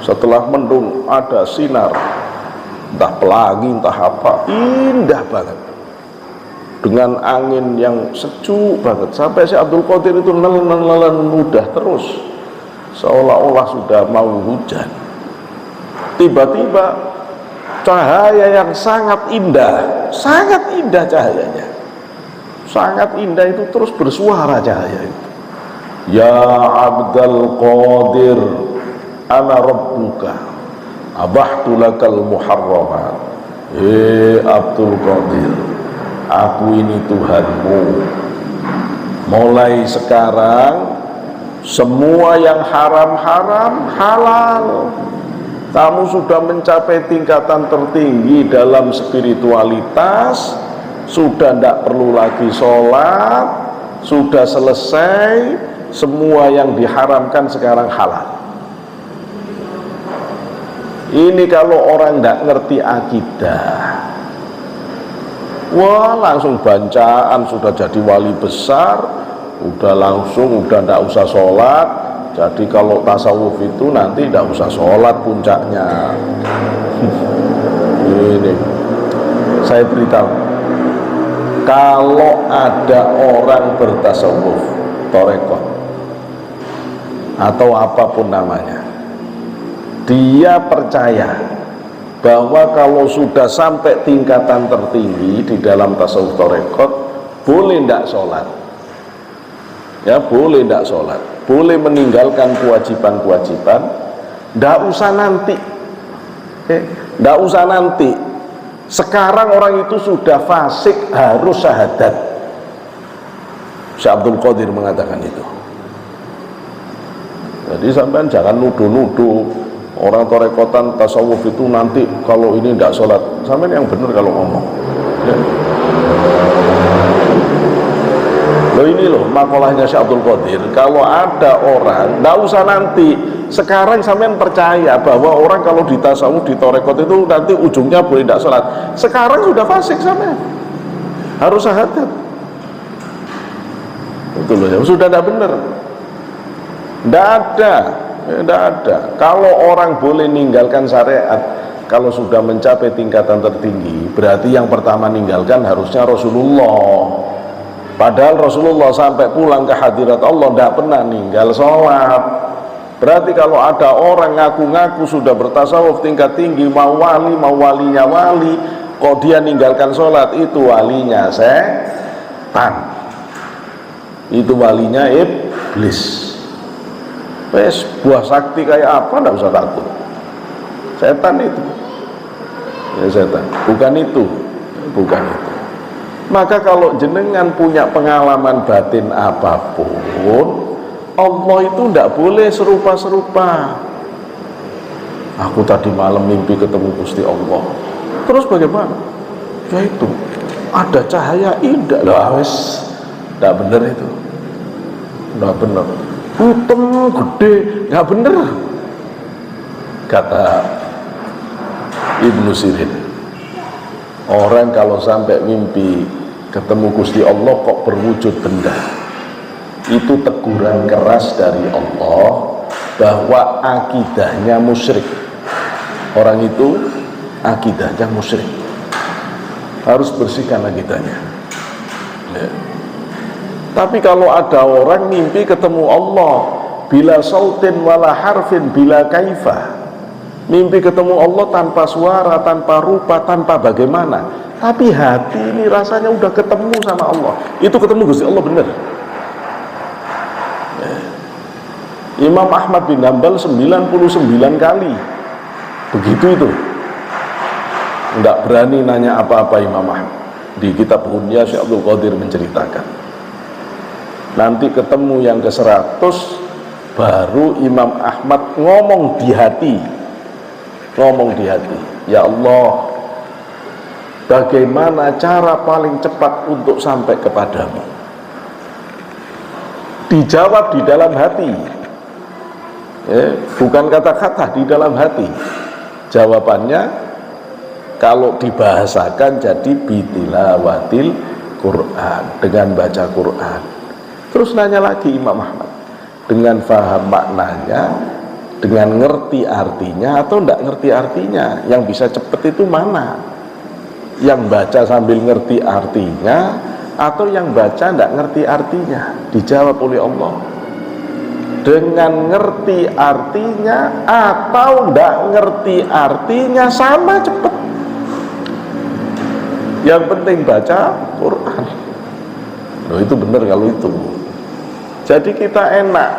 Setelah mendung ada sinar, entah pelangi, entah apa, indah banget, dengan angin yang sejuk banget, sampai si Abdul Qadir itu nelen mudah terus, seolah-olah sudah mau hujan. Tiba-tiba cahaya yang sangat indah cahayanya, sangat indah itu terus bersuara cahaya itu. Ya Abdul Qadir, ana rabbuka, abahtu lakal muharramat. Abdul Qadir, aku ini Tuhanmu. Mulai sekarang semua yang haram-haram halal. Kamu sudah mencapai tingkatan tertinggi dalam spiritualitas, sudah tidak perlu lagi sholat, sudah selesai, semua yang diharamkan sekarang halal. Ini kalau orang tidak ngerti akidah, wah langsung bancaan sudah jadi wali besar, udah langsung udah tidak usah sholat. Jadi kalau tasawuf itu nanti tidak usah sholat puncaknya. Ini saya beritahu, kalau ada orang bertasawuf, torekot atau apapun namanya, dia percaya bahwa kalau sudah sampai tingkatan tertinggi di dalam tasawuf torekot, boleh tidak sholat, ya boleh tidak sholat, boleh meninggalkan kewajiban-kewajiban, tidak usah nanti, tidak usah nanti. Sekarang orang itu sudah fasik, harus syahadat. Syekh Abdul Qadir mengatakan itu. Jadi sampean jangan nuduh-nuduh orang torekotan tasawuf itu nanti kalau ini tidak sholat. Sampean yang benar kalau ngomong ya. Loh ini loh makalahnya Syekh Abdul Qadir, kalau ada orang, tidak usah nanti, sekarang sampean percaya bahwa orang kalau di tasawuf, di torekot itu nanti ujungnya boleh tidak sholat. Sekarang sudah fasik sampean, harus syahadat. Itu loh ya, sudah tidak benar. Tidak ada. Kalau orang boleh meninggalkan syariat, kalau sudah mencapai tingkatan tertinggi, berarti yang pertama meninggalkan harusnya Rasulullah. Padahal Rasulullah sampai pulang ke hadirat Allah tidak pernah ninggal sholat. Berarti kalau ada orang ngaku-ngaku sudah bertasawuf tingkat tinggi, mau walinya wali, kok dia ninggalkan sholat, itu walinya setan, itu walinya iblis. Wes buah sakti kayak apa tidak usah takut, setan itu ya, setan bukan itu. Maka kalau jenengan punya pengalaman batin apapun, Allah itu tidak boleh serupa-serupa. Aku tadi malam mimpi ketemu Gusti Allah. Terus bagaimana? Ya itu ada cahaya indah lah, wes tidak benar itu, tidak benar. Hitam gede, nggak benar. Kata Ibnu Sirin, orang kalau sampai mimpi ketemu Gusti Allah kok berwujud benda, itu teguran keras dari Allah bahwa akidahnya musyrik. Orang itu akidahnya musyrik, harus bersihkan akidahnya ya. Tapi kalau ada orang mimpi ketemu Allah bila sautin wala harfin bila kaifah, mimpi ketemu Allah tanpa suara, tanpa rupa, tanpa bagaimana, tapi hati ini rasanya udah ketemu sama Allah, itu ketemu Gusti Allah benar. Imam Ahmad bin Hanbal 99 kali begitu itu, tidak berani nanya apa-apa Imam Ahmad. Di kitab Hunya Syekh Abdul Qadir menceritakan, nanti ketemu yang ke-100 baru Imam Ahmad ngomong di hati, ya Allah, bagaimana cara paling cepat untuk sampai kepadamu? Dijawab di dalam hati bukan kata-kata, di dalam hati. Jawabannya kalau dibahasakan jadi bitilawatil Quran, dengan baca Quran. Terus nanya lagi Imam Ahmad, dengan faham maknanya, dengan ngerti artinya atau enggak ngerti artinya? Yang bisa cepat itu mana? Yang baca sambil ngerti artinya atau yang baca enggak ngerti artinya? Dijawab oleh Allah, dengan ngerti artinya atau enggak ngerti artinya sama cepat. Yang penting baca Quran. Loh, itu benar kalau itu. Jadi kita enak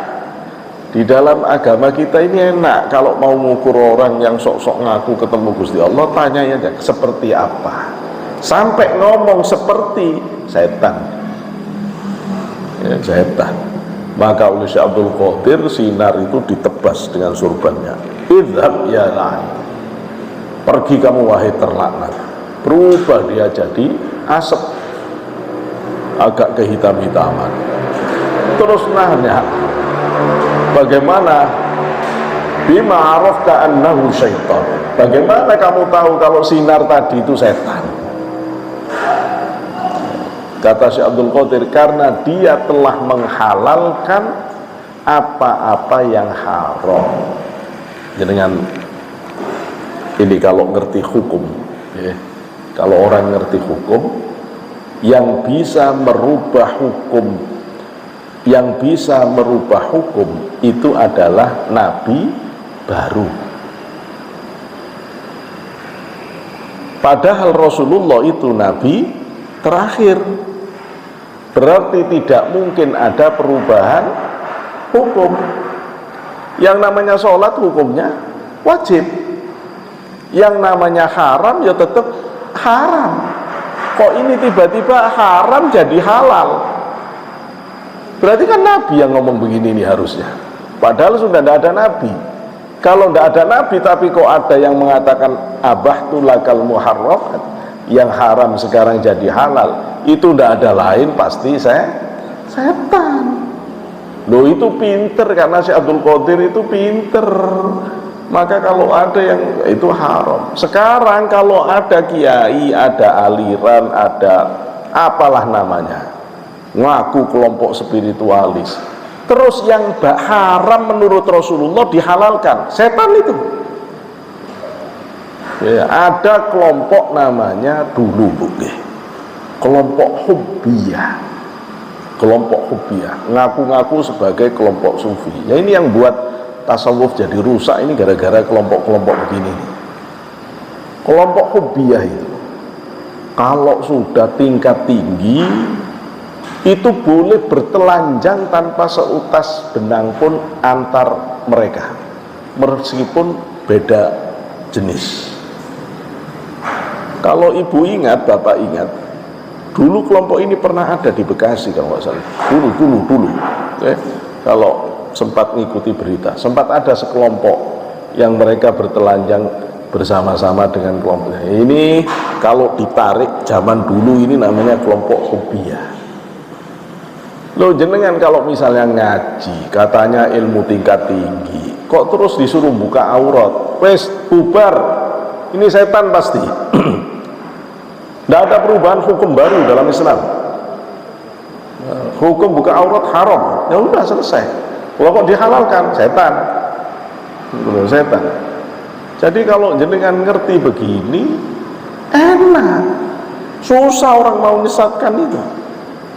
di dalam agama kita ini, enak kalau mau mengukur orang yang sok-sok ngaku ketemu Gusti Allah, tanya aja seperti apa, sampai ngomong seperti setan ya, setan. Maka oleh Syekh Abdul Qadir sinar itu ditebas dengan surbannya, idhab ya la'in, pergi kamu wahai terlaknat. Berubah dia jadi asap, agak kehitam-hitaman. Terus nanya, bagaimana bima arafta annahu syaitan, bagaimana kamu tahu kalau sinar tadi itu setan? Kata Syekh Abdul Qadir, karena dia telah menghalalkan apa-apa yang haram. Dengan ini kalau ngerti hukum ya, kalau orang ngerti hukum, yang bisa merubah hukum, yang bisa merubah hukum itu adalah nabi baru. Padahal Rasulullah itu nabi terakhir. Berarti tidak mungkin ada perubahan hukum. Yang namanya sholat hukumnya wajib, yang namanya haram ya tetap haram. Kok ini tiba-tiba haram jadi halal? Berarti kan Nabi yang ngomong begini nih harusnya. Padahal sudah tidak ada nabi. Kalau tidak ada nabi tapi kok ada yang mengatakan abahtu lakal muharramat, yang haram sekarang jadi halal, itu tidak ada lain pasti setan. Loh, itu pinter, karena si Abdul Qadir itu pinter. Maka kalau ada yang itu haram. Sekarang kalau ada kiai, ada aliran, ada apalah namanya, ngaku kelompok spiritualis, terus yang haram menurut Rasulullah dihalalkan, setan itu. Ya, ada kelompok namanya dulu kelompok Hubbiyah. Kelompok Hubbiyah ngaku-ngaku sebagai kelompok sufi. Ya, ini yang buat tasawuf jadi rusak ini gara-gara kelompok-kelompok begini. Kelompok Hubbiyah itu kalau sudah tingkat tinggi itu boleh bertelanjang tanpa seutas benang pun antar mereka, meskipun beda jenis. Kalau ibu ingat, bapak ingat, dulu kelompok ini pernah ada di Bekasi kalau nggak salah. Dulu. Kalau sempat ngikuti berita, sempat ada sekelompok yang mereka bertelanjang bersama-sama dengan kelompoknya. Ini kalau ditarik zaman dulu ini namanya kelompok Hubbiyah. Loh, jenengan kalau misalnya ngaji katanya ilmu tingkat tinggi, kok terus disuruh buka aurat? Wes bubar, ini setan pasti. Tidak ada perubahan hukum baru dalam Islam. Hukum buka aurat haram, ya udah selesai. Kok dihalalkan? Setan. Jadi kalau jenengan ngerti begini, enak. Susah orang mau menyesatkan itu.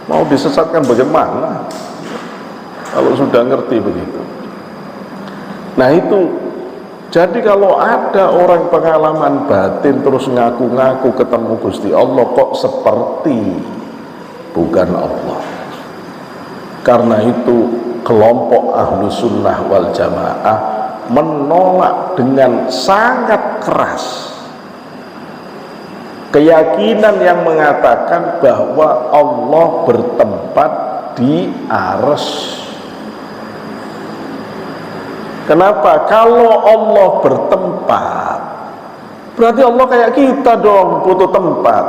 Mau disesatkan bagaimana? Kalau sudah ngerti begitu. Nah itu. Jadi kalau ada orang pengalaman batin terus ngaku-ngaku ketemu Gusti Allah, kok seperti bukan Allah. Karena itu kelompok ahlu sunnah wal jamaah menolak dengan sangat keras keyakinan yang mengatakan bahwa Allah bertempat di arsy. Kenapa? Kalau Allah bertempat, berarti Allah kayak kita dong, butuh tempat.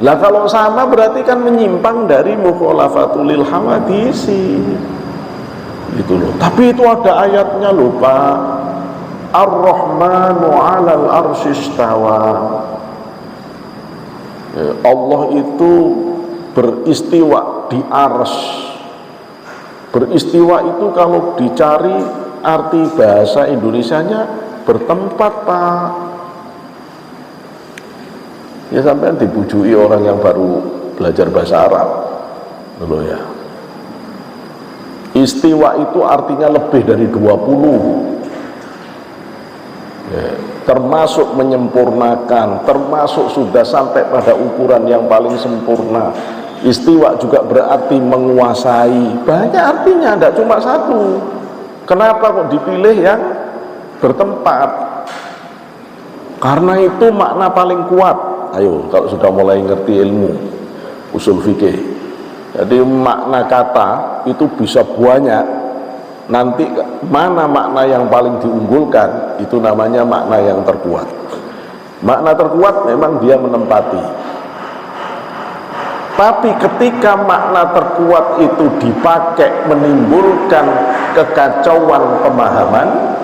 Lah kalau sama berarti kan menyimpang dari mukhalafatul hawadisi. Itu loh. Tapi itu ada ayatnya loh, Pak. Ar-Rahmanu 'alal arsy istawa. Allah itu beristiwa di arsy. Beristiwa itu kalau dicari arti bahasa Indonesianya bertempat, Pak. Ya sampai dibujui orang yang baru belajar bahasa Arab loh ya. Istiwa itu artinya lebih dari 20 ya, termasuk menyempurnakan, termasuk sudah sampai pada ukuran yang paling sempurna. Istiwa juga berarti menguasai, banyak artinya, tidak cuma satu. Kenapa kok dipilih yang bertempat? Karena itu makna paling kuat. Ayo, kalau sudah mulai ngerti ilmu usul fikih, jadi makna kata itu bisa banyak. Nanti mana makna yang paling diunggulkan, itu namanya makna yang terkuat. Makna terkuat memang dia menempati. Tapi ketika makna terkuat itu dipakai menimbulkan kekacauan pemahaman,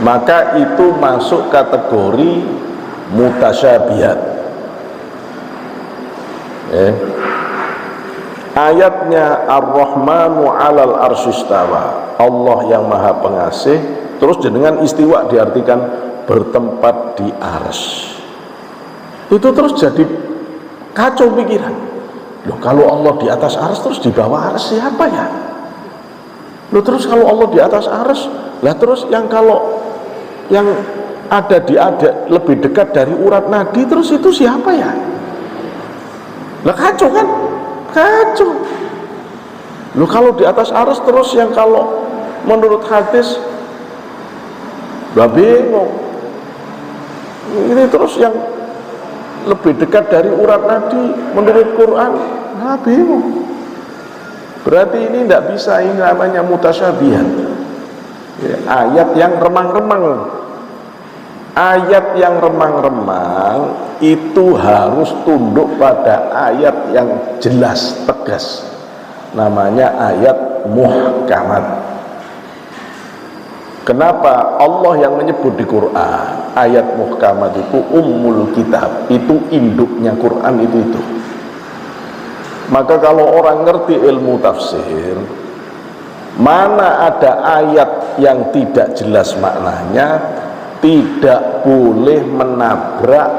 maka itu masuk kategori mutasyabihat. Ayatnya Ar-Rahmanu 'alal arsy istawa, Allah yang maha pengasih, terus dengan istiwa diartikan bertempat di arsy. Itu terus jadi kacau pikiran. Loh, kalau Allah di atas arsy terus di bawah arsy siapa ya? Loh, terus kalau Allah di atas arsy, lah terus yang kalau yang ada lebih dekat dari urat nadi terus itu siapa ya? Lah kacau kan? Kacau. Loh, kalau di atas arsy terus yang kalau menurut hadis lah bingung. Ini terus yang lebih dekat dari urat nadi menurut Quran, nah bingung. Berarti ini tidak bisa, ini namanya mutasyabihat, ayat yang remang-remang. Ayat yang remang-remang itu harus tunduk pada ayat yang jelas, tegas, namanya ayat muhkamat. Kenapa Allah yang menyebut di Quran ayat muhkamat itu ummul kitab, itu induknya Quran itu. Maka kalau orang ngerti ilmu tafsir, mana ada ayat yang tidak jelas maknanya, tidak boleh menabrak,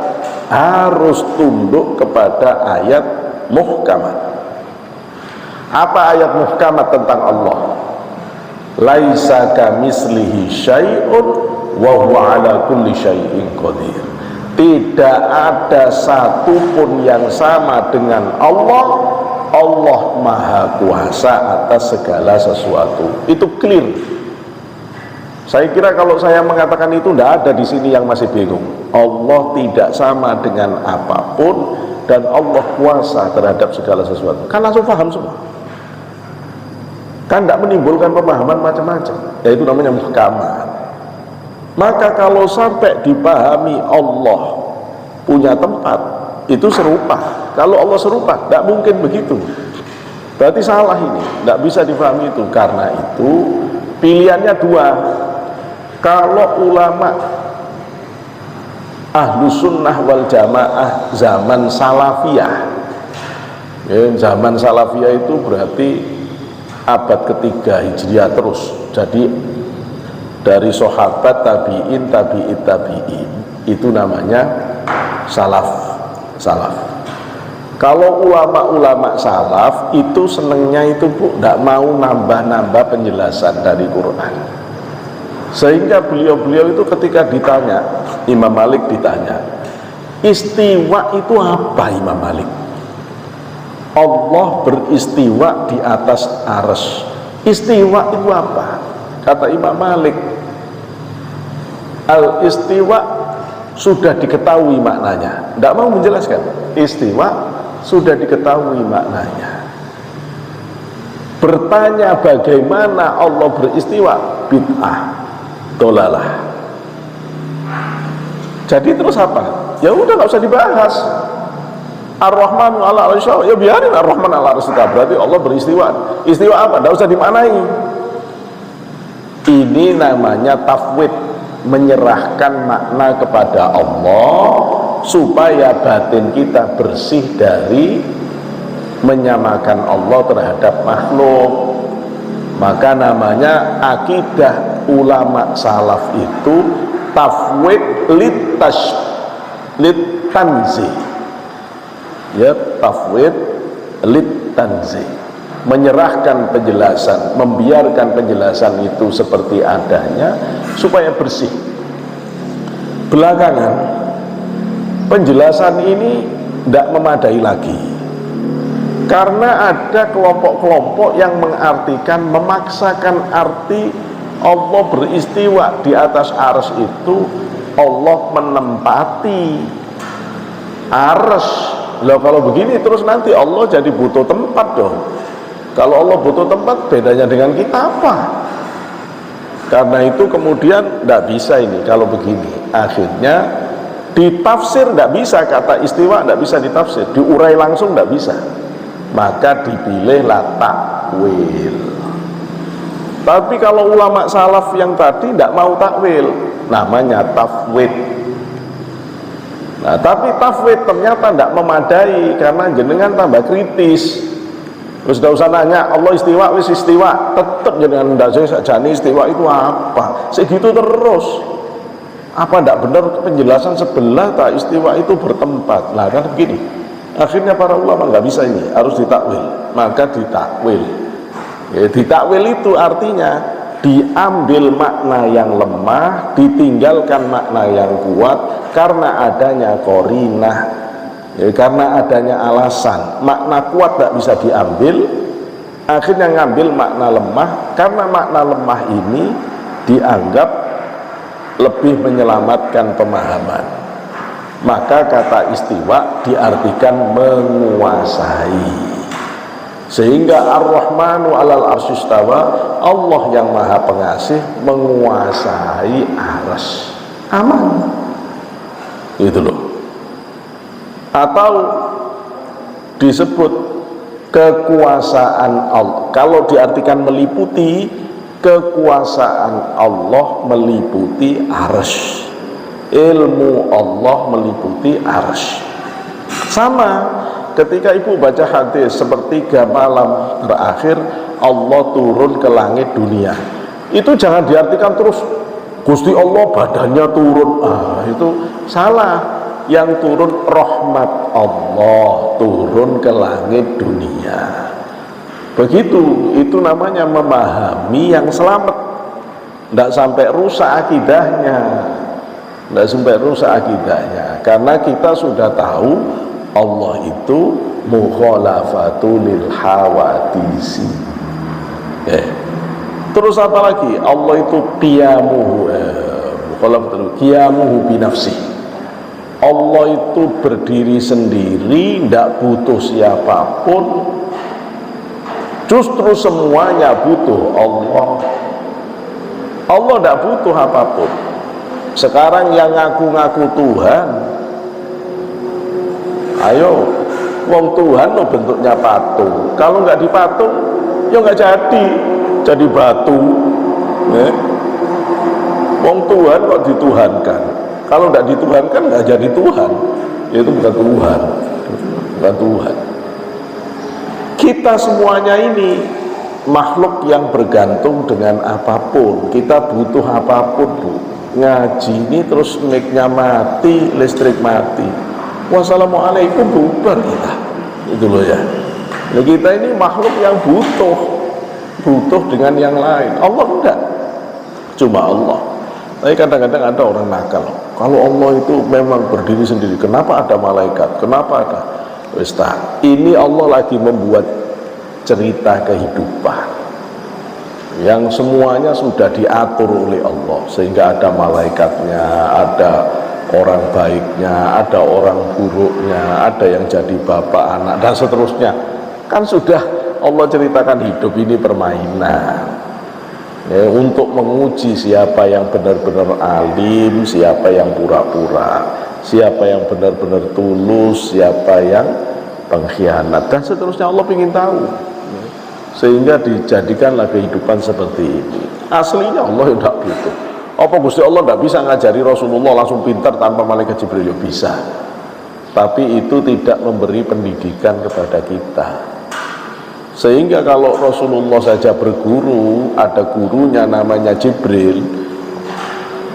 harus tunduk kepada ayat muhkamat. Apa ayat muhkamat tentang Allah? Laisa kamislihi syai'un wa huwa ala kulli syai'in qadir. Tidak ada satupun yang sama dengan Allah. Allah maha kuasa atas segala sesuatu. Itu clear. Saya kira kalau saya mengatakan itu, tidak ada di sini yang masih bingung. Allah tidak sama dengan apapun dan Allah kuasa terhadap segala sesuatu. Kan langsung paham semua. Kan tidak menimbulkan pemahaman macam-macam. Yaitu namanya muhkamat. Maka kalau sampai dipahami Allah punya tempat, itu serupa. Kalau Allah serupa, tidak mungkin begitu. Berarti salah ini, tidak bisa dipahami itu. Karena itu pilihannya dua. Kalau ulama ahlu sunnah wal jamaah zaman salafiyah, zaman salafiyah itu berarti abad ketiga Hijriah terus. Jadi dari sahabat, tabi'in, tabi'in, itu namanya salaf. Kalau ulama-ulama salaf itu senengnya itu tidak mau nambah-nambah penjelasan dari Quran. Sehingga beliau-beliau itu ketika ditanya, Imam Malik ditanya, istiwa itu apa Imam Malik? Allah beristiwa di atas arsy. Istiwa itu apa? Kata Imam Malik, al-istiwa sudah diketahui maknanya. Tidak mau menjelaskan. Istiwa sudah diketahui maknanya. Bertanya bagaimana Allah beristiwa, bid'ah, dolalah. Jadi terus apa? Ya udah, nggak usah dibahas. Ar-Rahmanu ala arsy, ya biarin Ar-Rahman ala arsy, berarti Allah beristiwa. Istiwa apa? Nggak usah dimaknai. Ini namanya tafwid, menyerahkan makna kepada Allah supaya batin kita bersih dari menyamakan Allah terhadap makhluk. Maka namanya akidah ulama salaf itu tafwid litanzih, ya, tafwid litanzih, menyerahkan penjelasan, membiarkan penjelasan itu seperti adanya supaya bersih. Belakangan penjelasan ini tidak memadai lagi karena ada kelompok-kelompok yang mengartikan, memaksakan arti Allah beristiwa di atas arsy itu Allah menempati arsy. Loh, kalau begini terus nanti Allah jadi butuh tempat dong. Kalau Allah butuh tempat, bedanya dengan kita apa? Karena itu kemudian tidak bisa ini kalau begini. Akhirnya ditafsir tidak bisa, kata istiwa tidak bisa ditafsir, diurai langsung tidak bisa. Maka dipilihlah takwil. Tapi kalau ulama salaf yang tadi tidak mau takwil, namanya tafwid. Nah, tapi tafwid ternyata tidak memadai karena jenengan tambah kritis. Terus tidak usah nanya Allah istiwa, wis istiwa, tetap jenengan tidak sajane istiwa itu apa? Segitu terus. Apa tidak benar penjelasan sebelah tak istiwa itu bertempat? Nah kan begini. Akhirnya para ulama nggak bisa ini, harus ditakwil. Maka ditakwil. Ya, ditakwil itu artinya diambil makna yang lemah, ditinggalkan makna yang kuat karena adanya qarinah, ya, karena adanya alasan. Makna kuat tidak bisa diambil, akhirnya ngambil makna lemah karena makna lemah ini dianggap lebih menyelamatkan pemahaman. Maka kata istiwa diartikan menguasai. Sehingga Ar-Rahmanu 'alal arsyistawa, Allah yang Maha Pengasih menguasai arsy. Aman. Itu loh. Atau disebut kekuasaan Allah. Kalau diartikan meliputi, kekuasaan Allah meliputi arsy. Ilmu Allah meliputi arsy. Sama ketika ibu baca hadis sepertiga malam terakhir Allah turun ke langit dunia, itu jangan diartikan terus Gusti Allah badannya turun. Itu salah. Yang turun rahmat Allah turun ke langit dunia. Begitu, itu namanya memahami yang selamat. Tidak sampai rusak akidahnya. Tidak sampai rusak akidahnya. Karena kita sudah tahu Allah itu mukhalafatul hawadisi. Terus apa lagi? Allah itu qiyamuhu binafsi. Allah itu berdiri sendiri, tidak butuh siapapun. Justru semuanya butuh Allah. Allah tidak butuh apapun. Sekarang yang ngaku-ngaku Tuhan, ayo, wong Tuhan lo bentuknya patung. Kalau nggak dipatung, ya nggak jadi batu. Wong Tuhan kok dituhankan. Kalau nggak dituhankan nggak jadi Tuhan. Itu bukan Tuhan, bukan Tuhan. Kita semuanya ini makhluk yang bergantung dengan apapun. Kita butuh apapun, Bu. Ngaji ini terus mic-nya mati, listrik mati. Wassalamualaikum, bubar kita. Itu loh ya. Nah, kita ini makhluk yang butuh dengan yang lain. Allah enggak, cuma Allah. Tapi kadang-kadang ada orang nakal. Kalau Allah itu memang berdiri sendiri, kenapa ada malaikat? Kenapa ada? Ini Allah lagi membuat cerita kehidupan yang semuanya sudah diatur oleh Allah, sehingga ada malaikatnya, ada orang baiknya, ada orang buruknya, ada yang jadi bapak, anak, dan seterusnya. Kan sudah Allah ceritakan hidup ini permainan. Untuk menguji siapa yang benar-benar alim, siapa yang pura-pura, siapa yang benar-benar tulus, siapa yang pengkhianat, dan seterusnya. Allah ingin tahu, sehingga dijadikanlah kehidupan seperti ini. Aslinya Allah tidak butuh. Apa Gusti Allah tidak bisa ngajari Rasulullah langsung pintar tanpa malaikat Jibril? Ya bisa, tapi itu tidak memberi pendidikan kepada kita. Sehingga kalau Rasulullah saja berguru, ada gurunya namanya Jibril,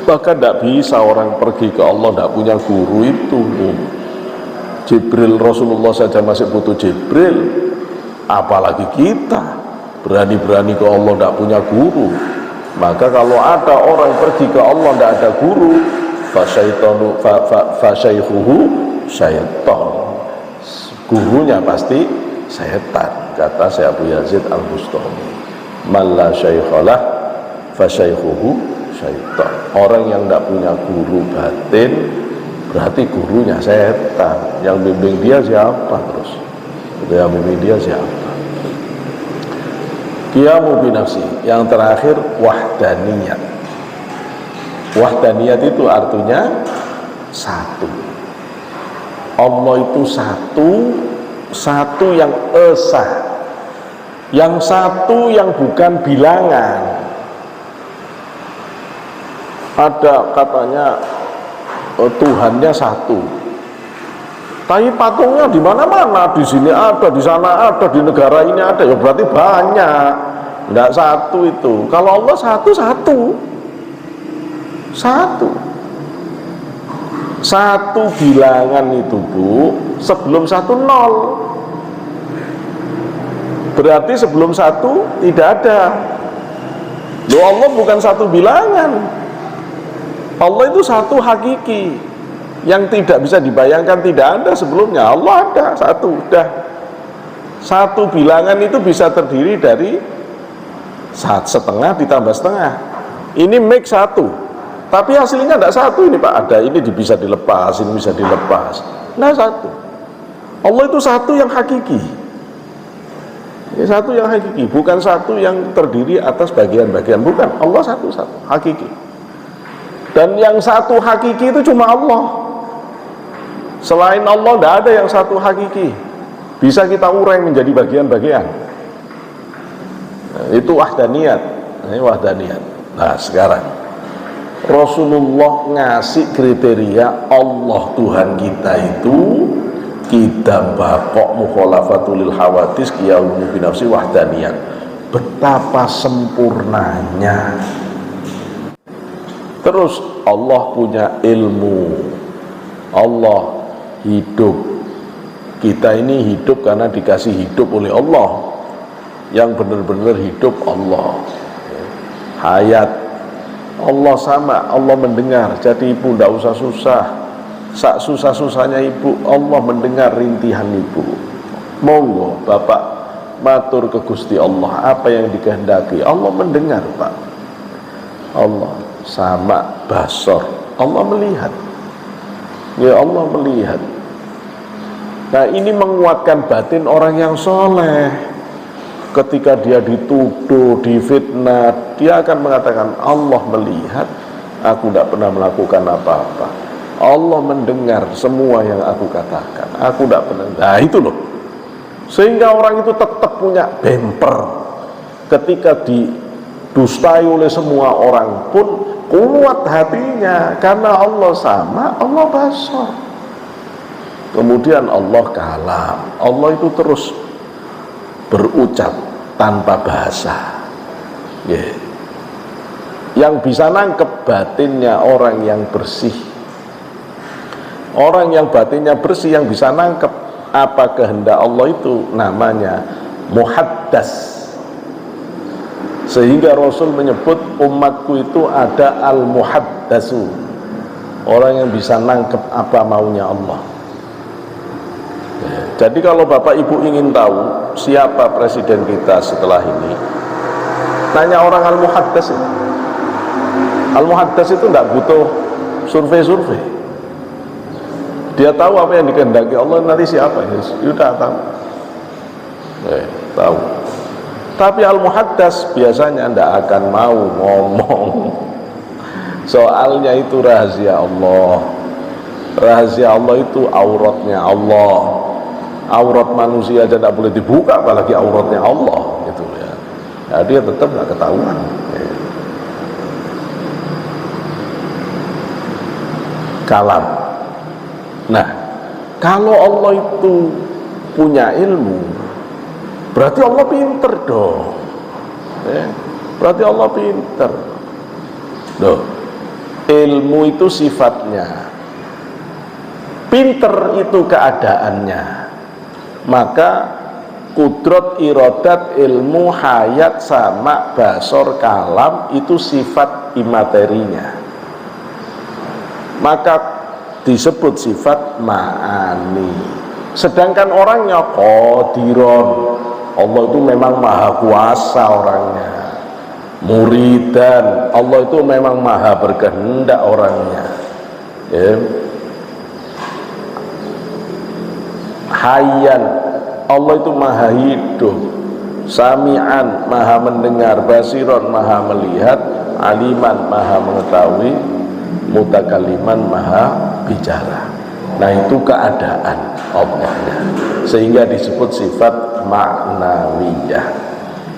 bahkan tidak bisa orang pergi ke Allah tidak punya guru itu. Jibril, Rasulullah saja masih butuh Jibril, apalagi kita berani-berani ke Allah tidak punya guru. Maka kalau ada orang pergi ke Allah tidak ada guru, fasyaikhuhu syaitan, gurunya pasti setan. Kata Syekh Abu Yazid Al-Bustami, man la syaikhalah fasyaikhuhu syaitan. Orang yang tidak punya guru batin berarti gurunya setan. Yang bimbing dia siapa? Terus yang bimbing dia siapa? Qiyamu binafsi. Yang terakhir wahdaniyat. Wahdaniyat itu artinya satu. Allah itu satu yang esa, yang satu yang bukan bilangan. Ada katanya Tuhannya satu, tapi patungnya di mana-mana, di sini ada, di sana ada, di negara ini ada, ya berarti banyak, tidak satu itu. Kalau Allah satu bilangan itu, Bu, sebelum satu nol, berarti sebelum satu tidak ada. Loh, Allah bukan satu bilangan, Allah itu satu hakiki yang tidak bisa dibayangkan, tidak ada sebelumnya. Allah ada satu, udah. Satu bilangan itu bisa terdiri dari setengah ditambah setengah. Ini make satu, tapi hasilnya tidak satu. Ini Pak, ada ini bisa dilepas, ini bisa dilepas. Nah, satu. Allah itu satu yang hakiki. Satu yang hakiki, bukan satu yang terdiri atas bagian-bagian, bukan. Allah satu-satu, hakiki. Dan yang satu hakiki itu cuma Allah. Selain Allah tidak ada yang satu hakiki. Bisa kita urai menjadi bagian-bagian. Nah, itu wahdaniyat. Ini wahdaniyat. Nah sekarang Rasulullah ngasih kriteria Allah Tuhan kita itu kita bakok mukhalafatul hawadis qiyamul binafsi wahdaniyat. Betapa sempurnanya. Terus Allah punya ilmu, Allah hidup. Kita ini hidup karena dikasih hidup oleh Allah. Yang benar-benar hidup Allah. Hayat Allah sama, Allah mendengar. Jadi ibu tidak usah susah. Sak susah-susahnya ibu, Allah mendengar rintihan ibu. Monggo Bapak matur ke Gusti Allah apa yang dikehendaki. Allah mendengar Pak. Allah sama basor, Allah melihat. Ya Allah melihat. Nah ini menguatkan batin orang yang soleh. Ketika dia dituduh, difitnah, dia akan mengatakan Allah melihat, aku tidak pernah melakukan apa-apa. Allah mendengar semua yang aku katakan, aku tidak pernah. Nah itu loh. Sehingga orang itu tetap punya bemper. Ketika didustai oleh semua orang pun kuat hatinya, karena Allah sama, Allah basor. Kemudian Allah kalam, Allah itu terus berucap tanpa bahasa. Yang bisa nangkep batinnya orang yang bersih. Orang yang batinnya bersih, yang bisa nangkep apa kehendak Allah itu namanya muhaddas. Sehingga Rasul menyebut umatku itu ada al-muhaddasu, orang yang bisa nangkep apa maunya Allah. Jadi kalau Bapak Ibu ingin tahu siapa presiden kita setelah ini, tanya orang al-muhaddas itu. Al-muhaddas itu tidak butuh survei-survei. Dia tahu apa yang dikehendaki Allah, nanti siapa ya sudah tahu. Tahu. Tapi al-muhaddas biasanya tidak akan mau ngomong. Soalnya itu rahasia Allah. Rahasia Allah itu auratnya Allah. Aurat manusia aja tidak boleh dibuka, apalagi auratnya Allah gitu ya. Nah, dia tetap nggak ketahuan. Kalam. Nah, kalau Allah itu punya ilmu, berarti Allah pinter dong. Berarti Allah pinter. Loh, ilmu itu sifatnya, pinter itu keadaannya. Maka kudrat, iradat, ilmu, hayat, sama, basor, kalam itu sifat imaterinya. Maka disebut sifat ma'ani. Sedangkan orangnya qadiron, Allah itu memang maha kuasa orangnya. Muridan, Allah itu memang maha berkehendak orangnya. Hayyan, Allah itu maha hidup. Sami'an, maha mendengar. Basiron, maha melihat. Aliman, maha mengetahui. Mutakaliman, maha bicara. Nah itu keadaan Allahnya, sehingga disebut sifat maknawiyah.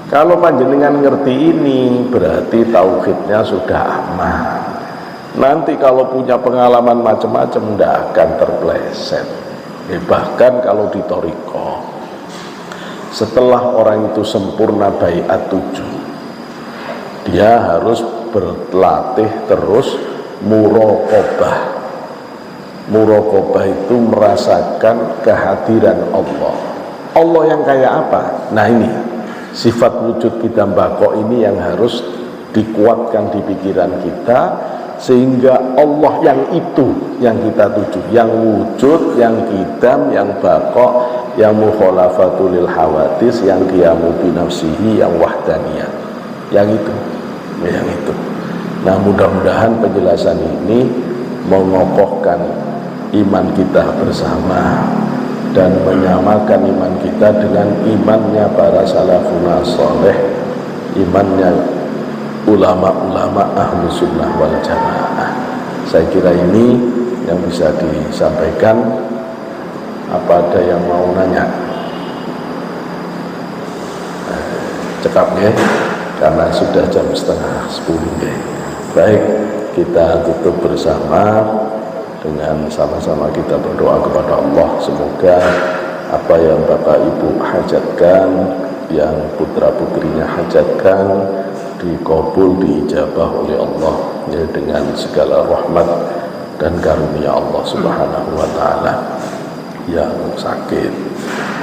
Kalau panjenengan ngerti ini, berarti tauhidnya sudah aman. Nanti kalau punya pengalaman macam-macam, tidak akan terpleset. Bahkan kalau di thariqah, setelah orang itu sempurna baiat 7, dia harus berlatih terus muraqabah. Muraqabah itu merasakan kehadiran Allah. Allah yang kayak apa? Nah ini sifat wujud kita bako ini yang harus dikuatkan di pikiran kita, sehingga Allah yang itu yang kita tuju, yang wujud, yang qidam, yang bako, yang mukhalafatul hawadis, yang qiyamu binafsihi, yang wahdaniyah, yang itu. Nah mudah-mudahan penjelasan ini mengokohkan iman kita bersama, dan menyamakan iman kita dengan imannya para salafun saleh, imannya ulama-ulama ahlu sunnah wal jamaah. Saya kira ini yang bisa disampaikan. Apa ada yang mau nanya? Cekap ya, karena sudah jam 9:30 ya. Baik, kita tutup bersama dengan sama-sama kita berdoa kepada Allah. Semoga apa yang Bapak Ibu hajatkan, yang putra putrinya hajatkan, dikabul, diijabah oleh Allah ya, dengan segala rahmat dan karunia Allah Subhanahu wa ta'ala. Yang sakit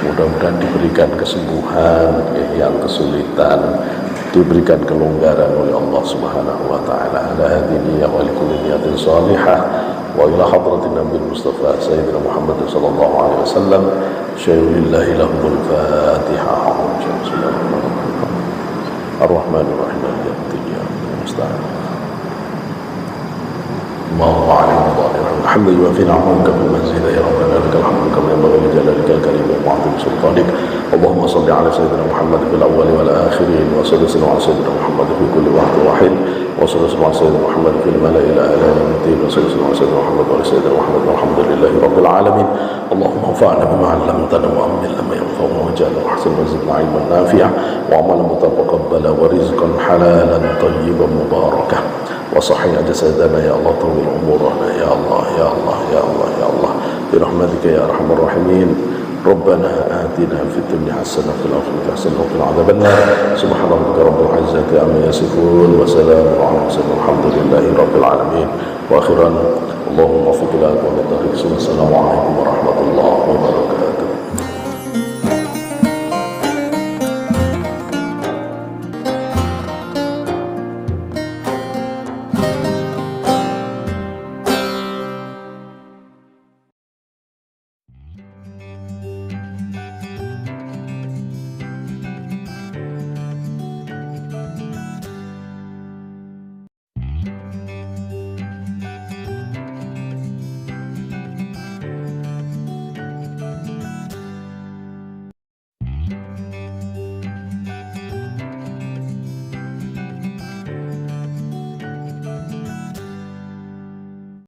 mudah-mudahan diberikan kesembuhan ya, yang kesulitan diberikan kelonggaran oleh Allah Subhanahu wa ta'ala. Ala hadhihi wa likulli niyatin salihah wa ila hadratin Nabi Mustafa Sayyidina Muhammad sallallahu alaihi wasallam. Syai'ulillahi lahumul Fatihah. Bismillahirrahmanirrahim. Ar-Rahmanir-Rahim. Musta'an. اللهم علينا ظاهرا الحمد لله في نعمك بالمزيد يا ربنا لك الحمد كما ينبغي لجلالك الكريم وعظيم سلطانك. اللهم صل على سيدنا محمد في الاول والاخرين وسلم على سيدنا محمد في كل وقت وحين وسلم على سيدنا محمد في الملأ الاعلى يوم الدين وسلم على سيدنا محمد وعلى سيدنا محمد والحمد لله رب العالمين. اللهم انفعنا بما علمتنا وعلمنا ما ينفعنا وجعلنا احسن وزدنا علما نافعا وعملا متقبلا ورزقا حلالا طيبا مباركا وصحي جسدنا يا الله طول أمورنا يا الله يا الله يا الله يا الله برحمتك يا أرحم الراحمين. ربنا آتنا في الدنيا حسنة وفي الآخرة حسنة وقنا عذاب النار. سبحان ربك رب العزة عما يصفون وسلام على المرسلين والحمد لله رب العالمين. وآخرا اللهم وفق لنا وفق الطريق. السلام عليكم ورحمة الله وبركاته.